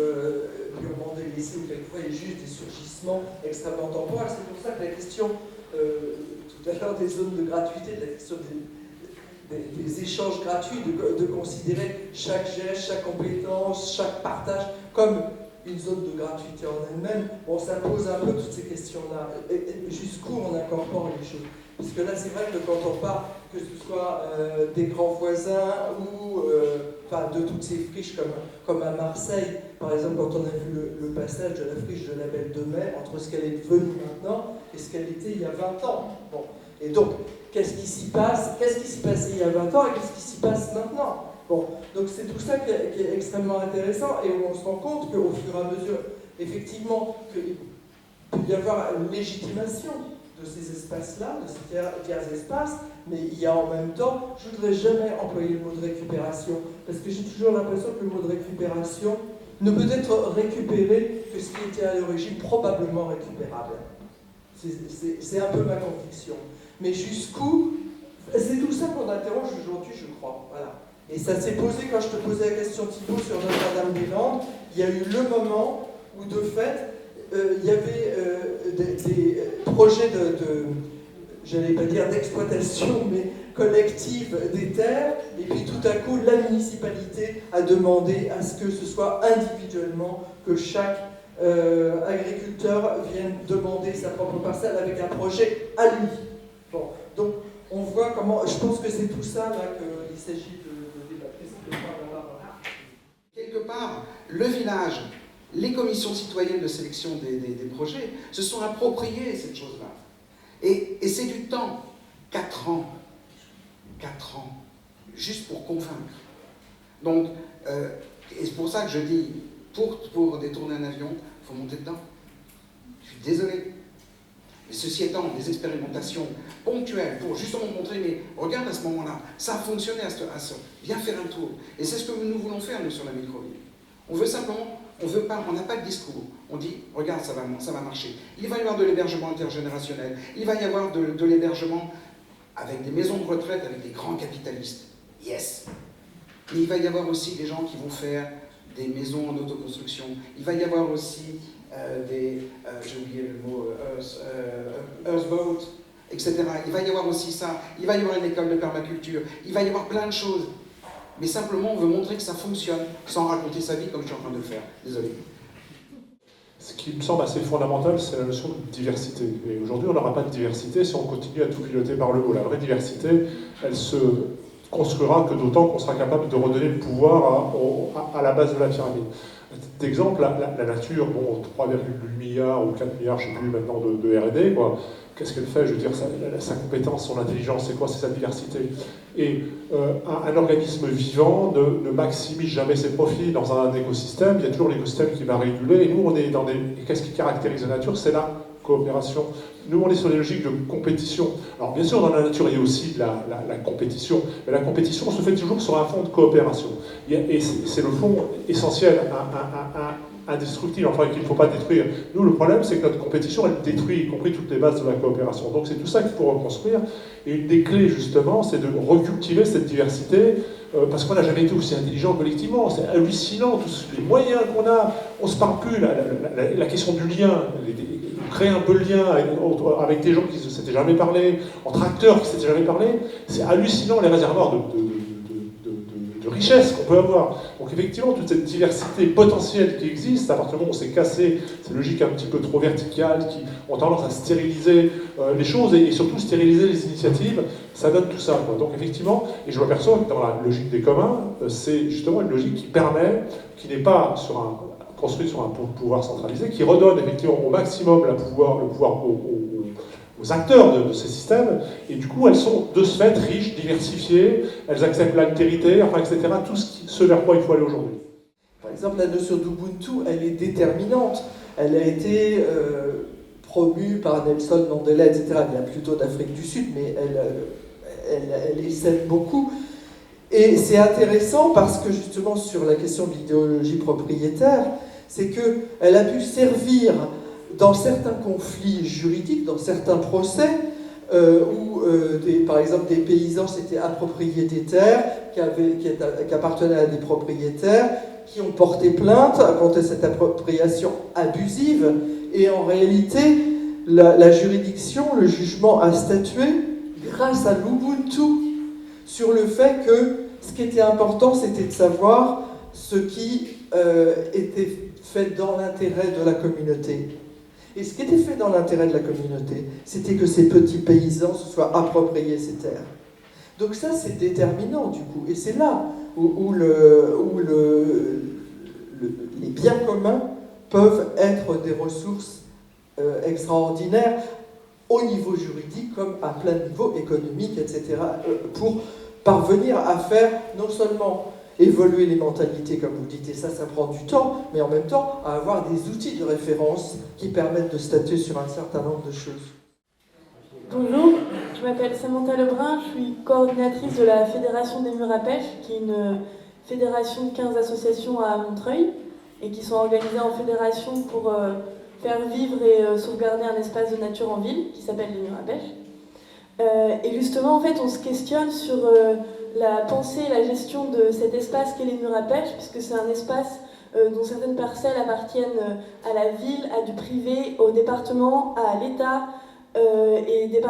purement délaissés où quelquefois il y a juste des surgissements extrêmement temporaires. C'est pour ça que la question, tout à l'heure, des zones de gratuité, de la question des échanges gratuits, de considérer chaque geste, chaque compétence, chaque partage comme une zone de gratuité en elle-même, bon, ça pose un peu toutes ces questions-là. Jusqu'où on incorpore les choses. Parce que là, c'est vrai que quand on parle, que ce soit des grands voisins ou de toutes ces friches comme à Marseille, par exemple, quand on a vu le passage de la friche de la Belle de Mai, entre ce qu'elle est devenue maintenant et ce qu'elle était il y a 20 ans. Bon. Et donc, qu'est-ce qui s'y passe? Qu'est-ce qui s'y passait il y a 20 ans et qu'est-ce qui s'y passe maintenant? Bon, donc c'est tout ça qui est extrêmement intéressant et on se rend compte qu'au fur et à mesure, effectivement, qu'il peut y avoir une légitimation de ces espaces-là, de ces tiers espaces, mais il y a en même temps, je ne voudrais jamais employer le mot de récupération, parce que j'ai toujours l'impression que le mot de récupération ne peut être récupéré que ce qui était à l'origine probablement récupérable. C'est un peu ma conviction. Mais jusqu'où, c'est tout ça qu'on interroge aujourd'hui, je crois. Voilà. Et ça s'est posé quand je te posais la question, Thibaut, sur Notre-Dame-des-Landes. Il y a eu le moment où, de fait, il y avait des projets j'allais pas dire d'exploitation, mais collective des terres, et puis tout à coup, la municipalité a demandé à ce que ce soit individuellement que chaque agriculteur vienne demander sa propre parcelle avec un projet à lui. Bon, donc on voit comment, je pense que c'est tout ça là qu'il s'agit de débattre. Quelque part, le village, les commissions citoyennes de sélection des projets se sont appropriées cette chose-là. Et c'est du temps, 4 ans, juste pour convaincre. Donc, et c'est pour ça que je dis, pour détourner un avion, il faut monter dedans. Je suis désolé. Mais ceci étant, des expérimentations ponctuelles pour justement montrer, mais regarde à ce moment-là, ça a fonctionné à ce viens faire un tour. Et c'est ce que nous voulons faire, nous, sur la microville. On veut simplement, on n'a pas de discours. On dit, regarde, ça va marcher. Il va y avoir de l'hébergement intergénérationnel, il va y avoir de l'hébergement avec des maisons de retraite, avec des grands capitalistes. Yes. Mais il va y avoir aussi des gens qui vont faire des maisons en autoconstruction. Il va y avoir aussi j'ai oublié le mot, Earthboat, etc. Il va y avoir aussi ça. Il va y avoir une école de permaculture. Il va y avoir plein de choses. Mais simplement, on veut montrer que ça fonctionne sans raconter sa vie comme je suis en train de le faire. Désolé. Ce qui me semble assez fondamental, c'est la notion de diversité. Et aujourd'hui, on n'aura pas de diversité si on continue à tout piloter par le haut. La vraie diversité, elle se construira que d'autant qu'on sera capable de redonner le pouvoir à la base de la pyramide. D'exemple, la nature, bon, 3,8 milliards ou 4 milliards, je ne sais plus maintenant, de R&D, quoi. Qu'est-ce qu'elle fait? Je veux dire, sa compétence, son intelligence, c'est quoi? C'est sa diversité. Et un organisme vivant ne maximise jamais ses profits dans un écosystème. Il y a toujours l'écosystème qui va réguler. Et nous, on est dans des... Et qu'est-ce qui caractérise la nature? C'est la coopération. Nous, on est sur des logiques de compétition. Alors, bien sûr, dans la nature, il y a aussi la compétition. Mais la compétition se fait toujours sur un fond de coopération. Et c'est le fond essentiel, indestructible, enfin qu'il ne faut pas détruire. Nous, le problème, c'est que notre compétition, elle détruit, y compris toutes les bases de la coopération. Donc c'est tout ça qu'il faut reconstruire. Et une des clés, justement, c'est de recultiver cette diversité, parce qu'on n'a jamais été aussi intelligent collectivement. C'est hallucinant, tous les moyens qu'on a. On ne se parle plus. La question du lien, créer un peu le lien avec des gens qui ne s'étaient jamais parlé, entre acteurs qui ne s'étaient jamais parlé, c'est hallucinant les réservoirs de richesse qu'on peut avoir. Donc effectivement, toute cette diversité potentielle qui existe, à partir du moment où on s'est cassé ces logiques un petit peu trop verticales qui ont tendance à stériliser les choses et surtout stériliser les initiatives, ça donne tout ça, quoi. Donc effectivement, et je m'aperçois que dans la logique des communs, c'est justement une logique qui permet, qui n'est pas construite sur un pouvoir centralisé, qui redonne effectivement au maximum le pouvoir aux acteurs de ces systèmes, et du coup elles sont de ce fait riches, diversifiées, elles acceptent l'altérité, enfin, etc., tout ce vers quoi il faut aller aujourd'hui. Par exemple, la notion d'Ubuntu, elle est déterminante. Elle a été promue par Nelson Mandela, etc. Elle vient plutôt d'Afrique du Sud, mais elle essaime beaucoup. Et c'est intéressant parce que justement sur la question de l'idéologie propriétaire, c'est qu'elle a pu servir dans certains conflits juridiques, dans certains procès, où par exemple des paysans s'étaient appropriés des terres, qui appartenaient à des propriétaires, qui ont porté plainte contre cette appropriation abusive, et en réalité, la juridiction, le jugement a statué, grâce à l'Ubuntu, sur le fait que ce qui était important, c'était de savoir ce qui était fait dans l'intérêt de la communauté. Et ce qui était fait dans l'intérêt de la communauté, c'était que ces petits paysans se soient appropriés ces terres. Donc ça, c'est déterminant du coup. Et c'est là où les biens communs peuvent être des ressources extraordinaires au niveau juridique comme à plein niveau économique, etc. Pour parvenir à faire non seulement évoluer les mentalités, comme vous dites, et ça prend du temps, mais en même temps, à avoir des outils de référence qui permettent de statuer sur un certain nombre de choses. Bonjour, je m'appelle Samantha Lebrun, je suis coordinatrice de la Fédération des Murs à Pêche, qui est une fédération de 15 associations à Montreuil, et qui sont organisées en fédération pour faire vivre et sauvegarder un espace de nature en ville, qui s'appelle les Murs à Pêche. Et justement, en fait, on se questionne sur la pensée et la gestion de cet espace qu'est les Murs à Pêche, puisque c'est un espace dont certaines parcelles appartiennent à la ville, à du privé, au département, à l'État, et des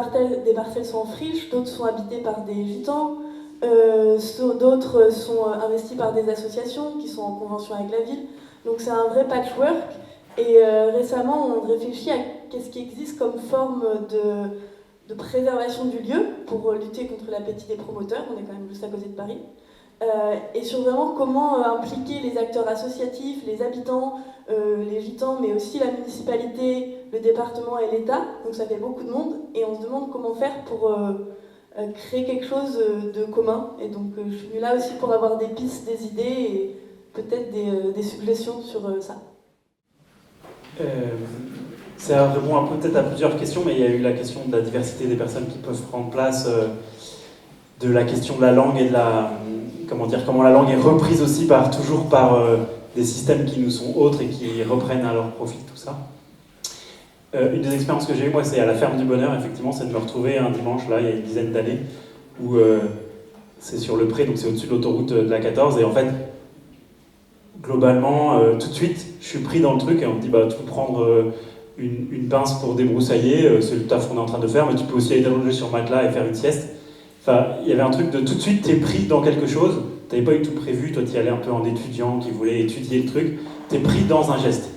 parcelles sont en friche, d'autres sont habitées par des gitans, d'autres sont investies par des associations qui sont en convention avec la ville. Donc c'est un vrai patchwork. Et récemment, on réfléchit à qu'est-ce qui existe comme forme de préservation du lieu pour lutter contre l'appétit des promoteurs. On est quand même juste à côté de Paris. Et sur vraiment comment impliquer les acteurs associatifs, les habitants, les gitans, mais aussi la municipalité, le département et l'État. Donc ça fait beaucoup de monde et on se demande comment faire pour créer quelque chose de commun. Et donc je suis venue là aussi pour avoir des pistes, des idées et peut-être des suggestions sur ça. Ça répond peut-être à plusieurs questions, mais il y a eu la question de la diversité des personnes qui peuvent prendre place, de la question de la langue et de comment la langue est reprise aussi toujours par des systèmes qui nous sont autres et qui reprennent à leur profit tout ça. Une des expériences que j'ai eues, moi, c'est à la Ferme du Bonheur, effectivement, c'est de me retrouver un dimanche, là, il y a une dizaine d'années, où c'est sur le Pré, donc c'est au-dessus de l'autoroute de la 14, et en fait, globalement, tout de suite, je suis pris dans le truc, et on me dit, bah, tu peux prendre une pince pour débroussailler, c'est le taf qu'on est en train de faire, mais tu peux aussi aller t'allonger sur le matelas et faire une sieste. Enfin, il y avait un truc de tout de suite, t'es pris dans quelque chose, t'avais pas eu tout prévu, toi t'y allais un peu en étudiant qui voulait étudier le truc, t'es pris dans un geste.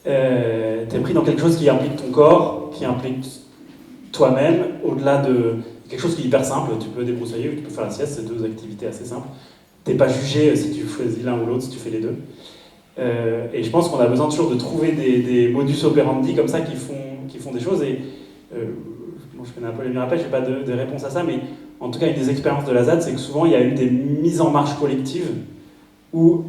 T'es pris dans quelque chose qui implique ton corps, qui implique toi-même, au-delà de quelque chose qui est hyper simple, tu peux débroussailler ou tu peux faire la sieste, c'est deux activités assez simples. T'es pas jugé si tu choisis l'un ou l'autre, si tu fais les deux. Et je pense qu'on a besoin toujours de trouver des modus operandi comme ça qui font des choses. Et bon, je connais un peu les Mirapech, j'ai pas de réponse à ça, mais en tout cas, une des expériences de la ZAD, c'est que souvent il y a eu des mises en marche collectives où,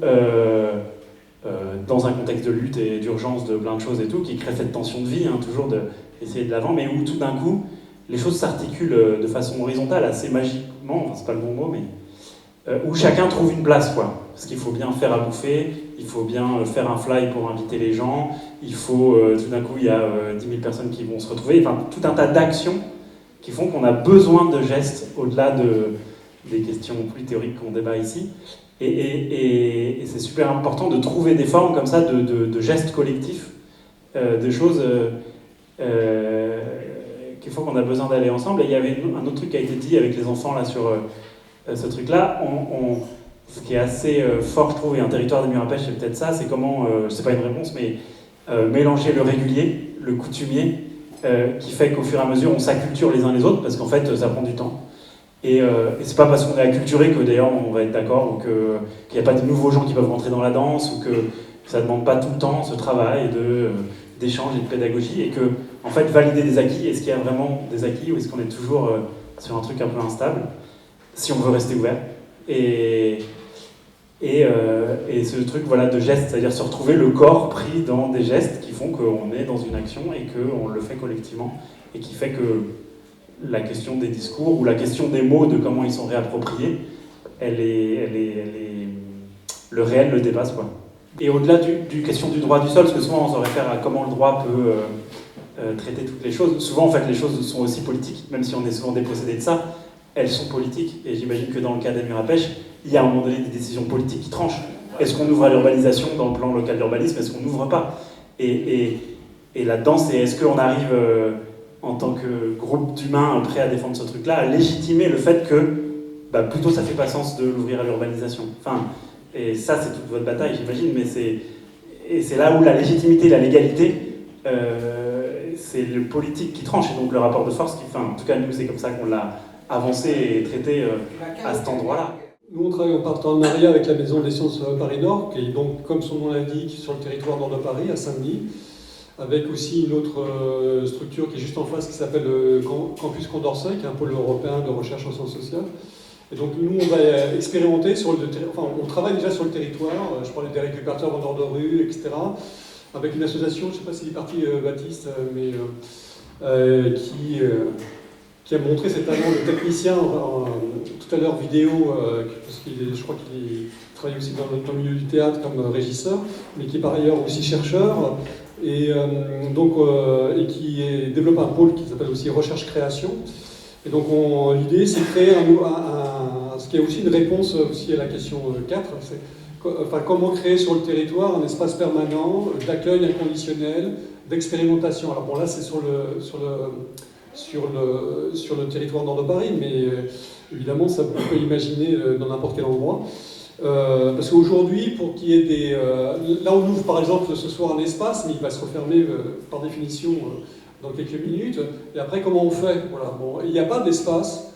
dans un contexte de lutte et d'urgence de plein de choses et tout, qui crée cette tension de vie, hein, toujours d'essayer de l'avant, mais où tout d'un coup, les choses s'articulent de façon horizontale, assez magiquement, enfin, c'est pas le bon mot, mais où chacun trouve une place, quoi. Parce qu'il faut bien faire à bouffer, il faut bien faire un fly pour inviter les gens, il faut, tout d'un coup, il y a 10 000 personnes qui vont se retrouver, enfin, tout un tas d'actions qui font qu'on a besoin de gestes, au-delà des questions plus théoriques qu'on débat ici. Et c'est super important de trouver des formes comme ça de gestes collectifs, de choses qu'il faut qu'on a besoin d'aller ensemble. Et il y avait un autre truc qui a été dit avec les enfants là sur ce truc-là. Ce qui est assez fort, je trouve, et un territoire des Mirapech, c'est peut-être ça, c'est comment, c'est pas une réponse, mais mélanger le régulier, le coutumier, qui fait qu'au fur et à mesure on s'acculture les uns les autres, parce qu'en fait ça prend du temps. Et c'est pas parce qu'on est acculturé que d'ailleurs on va être d'accord, ou qu'il n'y a pas de nouveaux gens qui peuvent rentrer dans la danse, ou que ça demande pas tout le temps ce travail d'échange et de pédagogie, et que en fait valider des acquis, est-ce qu'il y a vraiment des acquis, ou est-ce qu'on est toujours sur un truc un peu instable, si on veut rester ouvert. Et ce truc voilà, de gestes, c'est-à-dire se retrouver le corps pris dans des gestes qui font qu'on est dans une action et qu'on le fait collectivement, et qui fait que la question des discours ou la question des mots, de comment ils sont réappropriés, le réel le dépasse, quoi. Et au-delà du question du droit du sol, parce que souvent on se réfère à comment le droit peut traiter toutes les choses, souvent en fait les choses sont aussi politiques, même si on est souvent dépossédé de ça, elles sont politiques, et j'imagine que dans le cas des Mirapech, il y a à un moment donné des décisions politiques qui tranchent. Est-ce qu'on ouvre à l'urbanisation dans le plan local d'urbanisme, est-ce qu'on n'ouvre pas? Et là-dedans, c'est est-ce qu'on arrive, en tant que groupe d'humains prêts à défendre ce truc-là, à légitimer le fait que plutôt ça fait pas sens de l'ouvrir à l'urbanisation. Enfin, et ça, c'est toute votre bataille, j'imagine, mais c'est là où la légitimité, la légalité, c'est le politique qui tranche, et donc le rapport de force qui, enfin, en tout cas, nous, c'est comme ça qu'on l'a avancé et traité à cet endroit-là. Nous, on travaille en partenariat avec la Maison des Sciences Paris-Nord, qui est donc, comme son nom l'indique, sur le territoire nord de Paris, à Saint-Denis, avec aussi une autre structure qui est juste en face, qui s'appelle le Campus Condorcet, qui est un pôle européen de recherche en sciences sociales. Et donc nous, on va expérimenter on travaille déjà sur le territoire, je parlais des récupérateurs vendeurs de rue, etc., avec une association, je ne sais pas si c'est parti Baptiste, mais qui a montré ses talents de technicien tout à l'heure vidéo, parce je crois qu'il travaille aussi dans le milieu du théâtre comme régisseur, mais qui est par ailleurs aussi chercheur, et qui développe un pôle qui s'appelle aussi recherche-création. Et donc l'idée, c'est de créer ce qui est aussi une réponse aussi à la question 4, c'est comment créer sur le territoire un espace permanent d'accueil inconditionnel, d'expérimentation. Alors bon, là c'est sur le territoire nord de Paris, mais évidemment ça peut imaginer dans n'importe quel endroit. Parce qu'aujourd'hui, pour qu'il y ait là on ouvre par exemple ce soir un espace, mais il va se refermer par définition dans quelques minutes. Et après, comment on fait? Voilà. Bon, il n'y a pas d'espace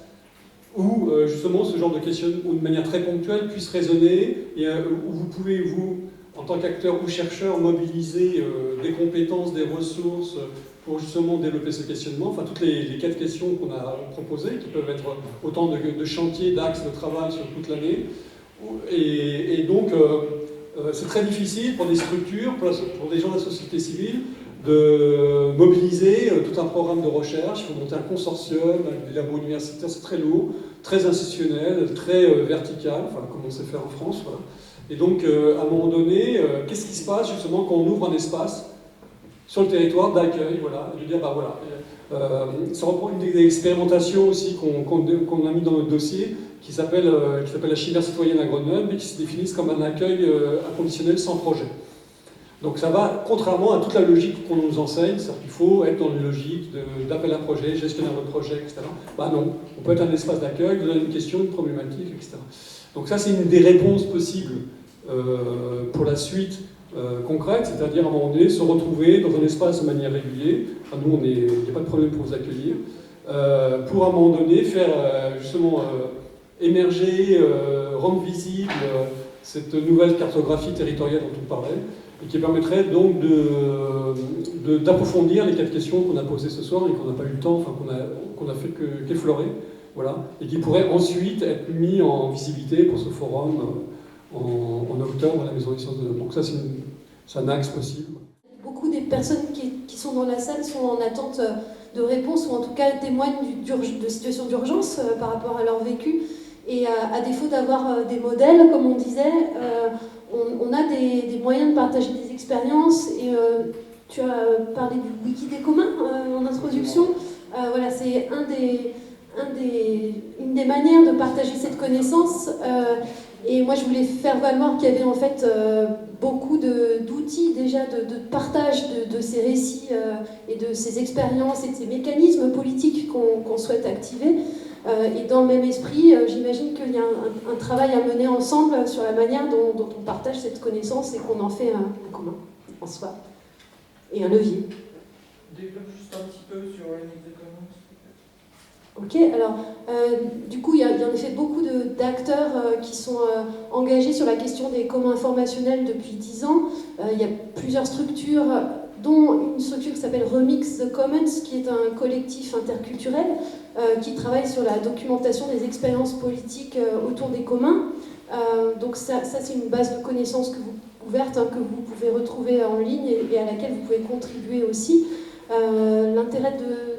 où justement ce genre de questions, ou de manière très ponctuelle, puisse résonner, et où vous pouvez, vous, en tant qu'acteur ou chercheur, mobiliser des compétences, des ressources pour justement développer ce questionnement. Enfin, toutes les 4 questions qu'on a proposées, qui peuvent être autant de chantiers, d'axes de travail sur toute l'année. Et donc, c'est très difficile pour des structures, pour des gens de la société civile, de mobiliser tout un programme de recherche. Il faut monter un consortium avec des labos universitaires, c'est très lourd, très institutionnel, très vertical, enfin, comme on sait faire en France. Voilà. Et donc, à un moment donné, qu'est-ce qui se passe justement quand on ouvre un espace sur le territoire d'accueil, voilà, de dire, voilà, ça reprend une des expérimentations aussi qu'on a mis dans notre dossier, qui s'appelle la chimère citoyenne à Grenoble et qui se définissent comme un accueil inconditionnel sans projet. Donc ça va contrairement à toute la logique qu'on nous enseigne, c'est-à-dire qu'il faut être dans une logique d'appel à projet, gestionnaire de projet, etc. Bah non, on peut être un espace d'accueil, donner une question, une problématique, etc. Donc ça c'est une des réponses possibles pour la suite concrète, c'est-à-dire à un moment donné se retrouver dans un espace de manière régulière. Enfin, nous il n'y a pas de problème pour vous accueillir, pour à un moment donné faire justement émerger, rendre visible cette nouvelle cartographie territoriale dont on parlait, et qui permettrait donc d'approfondir les 4 questions qu'on a posées ce soir et qu'on n'a pas eu le temps, enfin qu'on a fait qu'effleurer, voilà, et qui pourraient ensuite être mis en visibilité pour ce forum en octobre à la Maison des Sciences de l'Homme. Donc ça, c'est un axe possible. Beaucoup des personnes qui sont dans la salle sont en attente de réponses, ou en tout cas témoignent de situations d'urgence par rapport à leur vécu. Et à défaut d'avoir des modèles, comme on disait, on a des moyens de partager des expériences. Et tu as parlé du wiki des communs en introduction. Voilà, c'est une des manières de partager cette connaissance. Et moi, je voulais faire valoir qu'il y avait en fait beaucoup d'outils déjà de partage de ces récits et de ces expériences et de ces mécanismes politiques qu'on souhaite activer. Et dans le même esprit, j'imagine qu'il y a un travail à mener ensemble sur la manière dont on partage cette connaissance et qu'on en fait un commun en soi, et un levier. Développe juste un petit peu sur les communs. Ok, alors du coup il y a en effet beaucoup d'acteurs qui sont engagés sur la question des communs informationnels depuis 10 ans. Il y a plusieurs structures, dont une structure qui s'appelle Remix the Commons, qui est un collectif interculturel qui travaille sur la documentation des expériences politiques autour des communs. Donc ça c'est une base de connaissances ouverte que vous pouvez retrouver en ligne et à laquelle vous pouvez contribuer aussi. L'intérêt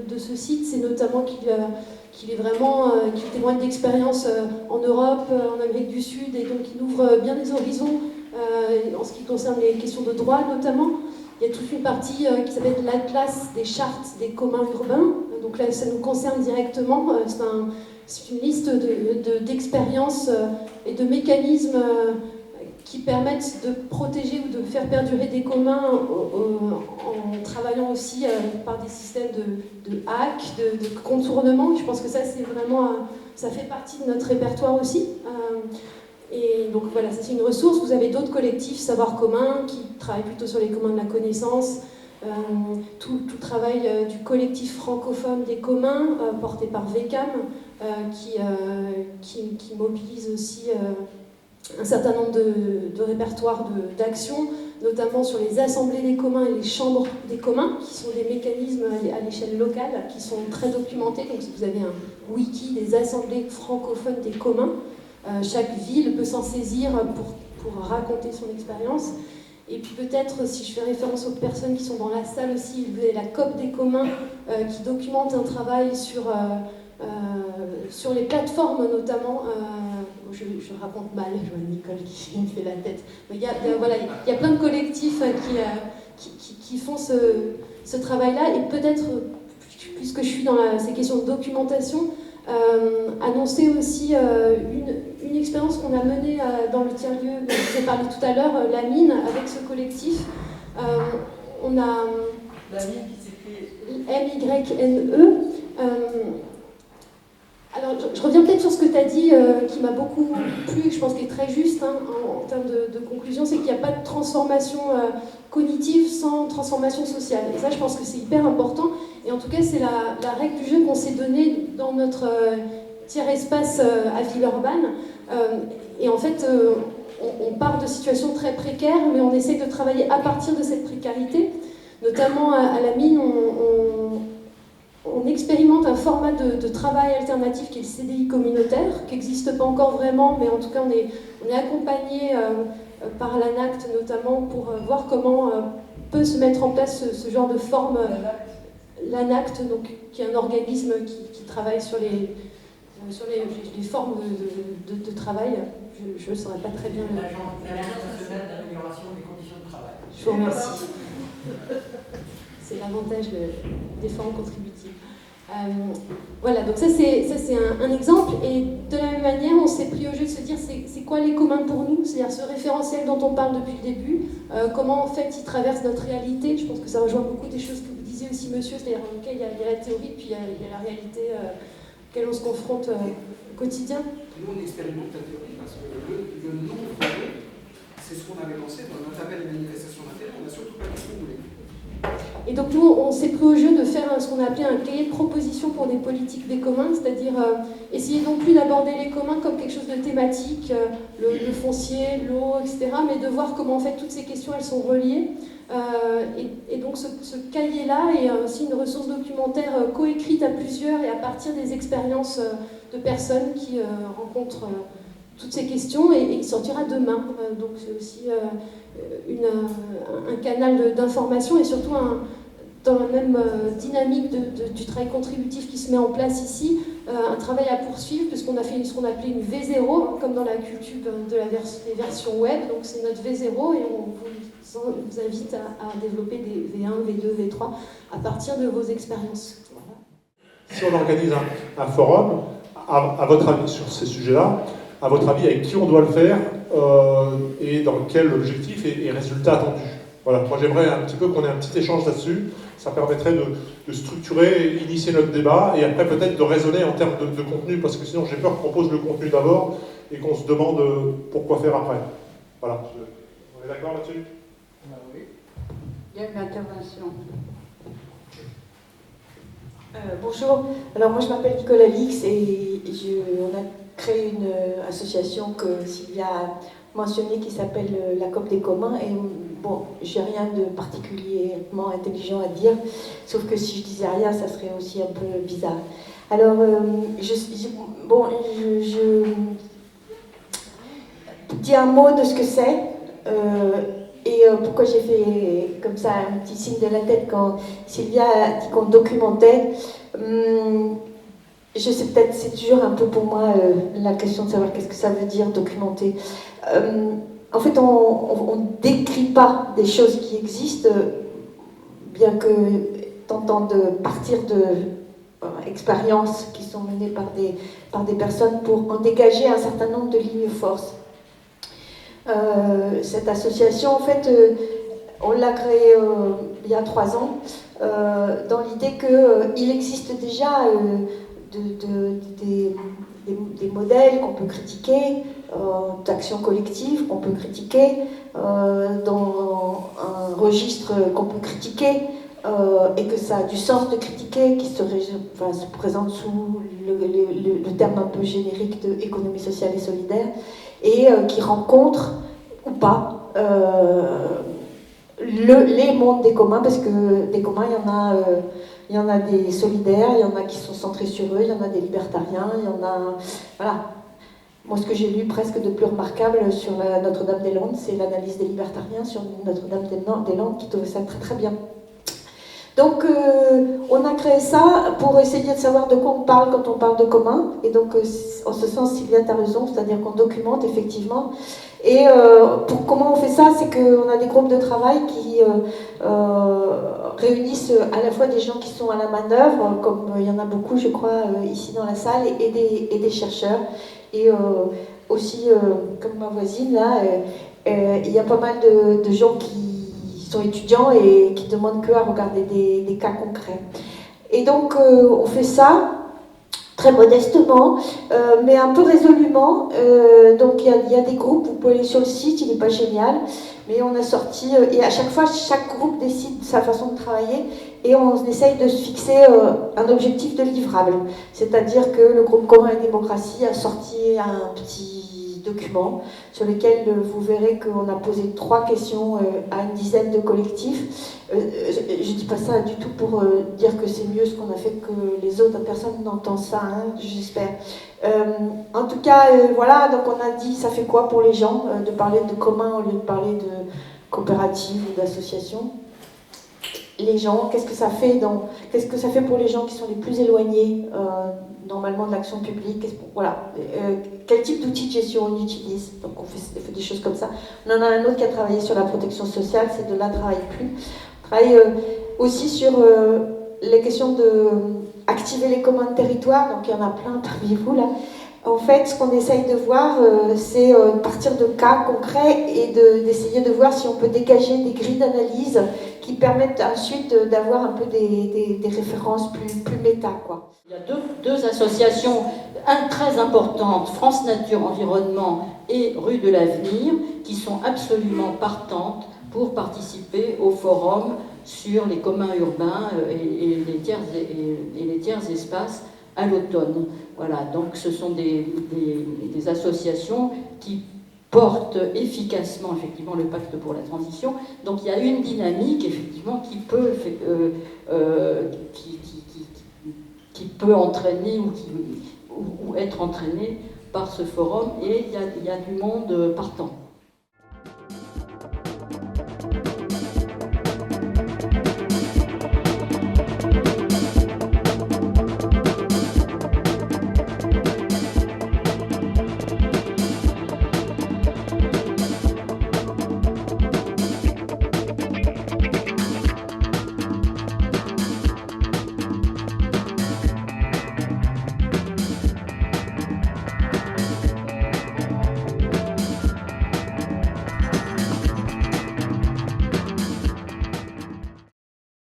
de ce site, c'est notamment qu'il est vraiment, qu'il témoigne d'expériences en Europe, en Amérique du Sud, et donc il ouvre bien les horizons en ce qui concerne les questions de droit notamment. Il y a toute une partie qui s'appelle l'Atlas des chartes des communs urbains. Donc là, ça nous concerne directement. C'est une liste d'expériences et de mécanismes qui permettent de protéger ou de faire perdurer des communs en travaillant aussi par des systèmes de hack, de contournement. Je pense que ça, c'est vraiment, ça fait partie de notre répertoire aussi. Et donc voilà, ça c'est une ressource. Vous avez d'autres collectifs Savoir commun qui travaillent plutôt sur les communs de la connaissance. Tout travail du collectif francophone des communs porté par VECAM qui mobilise aussi un certain nombre de répertoires d'actions, notamment sur les assemblées des communs et les chambres des communs, qui sont des mécanismes à l'échelle locale, qui sont très documentés. Donc vous avez un wiki des assemblées francophones des communs. Chaque ville peut s'en saisir pour raconter son expérience. Et puis peut-être, si je fais référence aux personnes qui sont dans la salle aussi, vous avez la COP des communs qui documente un travail sur les plateformes notamment. Je raconte mal, je vois Nicole qui me fait la tête. Mais il y a plein de collectifs qui font ce travail-là. Et peut-être, puisque je suis dans ces questions de documentation, annoncer aussi une expérience qu'on a menée dans le tiers-lieu dont je vous ai parlé tout à l'heure, la mine, avec ce collectif. On a la mine qui s'écrit M-Y-N-E. Alors, je reviens peut-être sur ce que tu as dit, qui m'a beaucoup plu, je pense qu'il est très juste en termes de conclusion, c'est qu'il n'y a pas de transformation cognitive sans transformation sociale. Et ça, je pense que c'est hyper important. Et en tout cas, c'est la règle du jeu qu'on s'est donnée dans notre tiers-espace à Villeurbanne. Et en fait, on part de situations très précaires, mais on essaie de travailler à partir de cette précarité. Notamment à la mine, on expérimente un format de travail alternatif qui est le CDI communautaire, qui n'existe pas encore vraiment, mais en tout cas on est accompagné par l'ANACT notamment pour voir comment peut se mettre en place ce genre de forme. L'ANACT, donc, qui est un organisme qui travaille sur les formes de travail. Je ne saurais pas très bien. L'Agence nationale d'amélioration des conditions de travail. Je vous remercie. C'est l'avantage des formes contributives. Voilà, donc ça c'est un exemple, et de la même manière on s'est pris au jeu de se dire c'est quoi les communs pour nous, c'est-à-dire ce référentiel dont on parle depuis le début, comment en fait il traverse notre réalité. Je pense que ça rejoint beaucoup des choses que vous disiez aussi monsieur, c'est-à-dire il y a la théorie puis il y a la réalité auquel on se confronte au quotidien. Nous on expérimente la théorie parce que le nombre, c'est ce qu'on avait lancé dans notre appel à manifestation d'intérêt, on n'a surtout pas dit ce qu'on voulait. Et donc nous, on s'est pris au jeu de faire ce qu'on appelait un cahier de propositions pour des politiques des communs, c'est-à-dire essayer non plus d'aborder les communs comme quelque chose de thématique, le foncier, l'eau, etc., mais de voir comment en fait toutes ces questions elles sont reliées. Et donc ce cahier-là est aussi une ressource documentaire coécrite à plusieurs et à partir des expériences de personnes qui rencontrent toutes ces questions, et il sortira demain. Donc c'est aussi un canal d'information et surtout dans la même dynamique du travail contributif qui se met en place ici, un travail à poursuivre puisqu'on a fait ce qu'on appelait une V0, comme dans la culture des versions web, donc c'est notre V0 et on vous invite à développer des V1, V2, V3 à partir de vos expériences. Si on organise un forum, à votre avis sur ces sujets-là, à votre avis, avec qui on doit le faire et dans quel objectif et résultat attendu? Voilà, moi j'aimerais un petit peu qu'on ait un petit échange là-dessus. Ça permettrait de structurer, initier notre débat et après peut-être de raisonner en termes de contenu, parce que sinon j'ai peur qu'on pose le contenu d'abord et qu'on se demande pourquoi faire après. Voilà, on est d'accord là-dessus? Oui. Il y a une intervention. Bonjour, alors moi je m'appelle Nicolas Lix et on a créé une association que Sylvia a mentionnée qui s'appelle la COP des communs, et bon, j'ai rien de particulièrement intelligent à dire, sauf que si je disais rien ça serait aussi un peu bizarre. Alors je dis un mot de ce que c'est et pourquoi j'ai fait comme ça un petit signe de la tête quand Sylvia a dit qu'on documentait. Je sais, peut-être c'est toujours un peu pour moi la question de savoir qu'est-ce que ça veut dire documenter. En fait, on ne décrit pas des choses qui existent, bien que tentant de partir d'expériences qui sont menées par des personnes pour en dégager un certain nombre de lignes forces. Cette association, en fait, on l'a créée il y a 3 ans, dans l'idée qu'il existe déjà des modèles qu'on peut critiquer, d'actions collectives qu'on peut critiquer, dans un registre qu'on peut critiquer, et que ça a du sens de critiquer, qui se présente sous le terme un peu générique d'économie sociale et solidaire, et qui rencontre ou pas les mondes des communs, parce que des communs, il y en a des solidaires, il y en a qui sont centrés sur eux, il y en a des libertariens, il y en a... Voilà. Moi, ce que j'ai lu presque de plus remarquable sur Notre-Dame-des-Landes, c'est l'analyse des libertariens sur Notre-Dame-des-Landes, qui trouvait ça très très bien. Donc, on a créé ça pour essayer de savoir de quoi on parle quand on parle de commun. Et donc, en ce sens, Sylvia, tu as raison, c'est-à-dire qu'on documente effectivement. Et comment on fait ça? C'est qu'on a des groupes de travail qui réunissent à la fois des gens qui sont à la manœuvre, comme il y en a beaucoup, je crois, ici dans la salle, et des chercheurs. Et aussi, comme ma voisine, là, il y a pas mal de gens qui sont étudiants et qui demandent que à regarder des cas concrets. Et donc, on fait ça très modestement, mais un peu résolument. Donc il y a des groupes, vous pouvez aller sur le site, il n'est pas génial, mais on a sorti, et à chaque fois, chaque groupe décide sa façon de travailler, et on essaye de se fixer un objectif de livrable. C'est-à-dire que le groupe Commun et Démocratie a sorti un petit document sur lequel vous verrez qu'on a posé 3 questions à une dizaine de collectifs. Je ne dis pas ça du tout pour dire que c'est mieux ce qu'on a fait que les autres, personne n'entend ça, hein, j'espère. En tout cas, voilà, donc on a dit ça fait quoi pour les gens de parler de commun au lieu de parler de coopérative ou d'association. Les gens, qu'est-ce que ça fait pour les gens qui sont les plus éloignés normalement de l'action publique, voilà, quel type d'outils de gestion on utilise, donc on fait des choses comme ça. On en a un autre qui a travaillé sur la protection sociale, c'est de là travaille plus. On travaille aussi sur les questions activer les communs de territoire, donc il y en a plein parmi vous là. En fait, ce qu'on essaye de voir, c'est partir de cas concrets et d'essayer de voir si on peut dégager des grilles d'analyse qui permettent ensuite d'avoir un peu des références plus méta, quoi. Il y a deux associations très importantes, France Nature Environnement et Rue de l'Avenir, qui sont absolument partantes pour participer au forum sur les communs urbains et les tiers espaces à l'automne. Voilà, donc ce sont des associations qui portent efficacement effectivement le pacte pour la transition. Donc il y a une dynamique effectivement qui peut entraîner ou être entraînée par ce forum, et il y a du monde partant.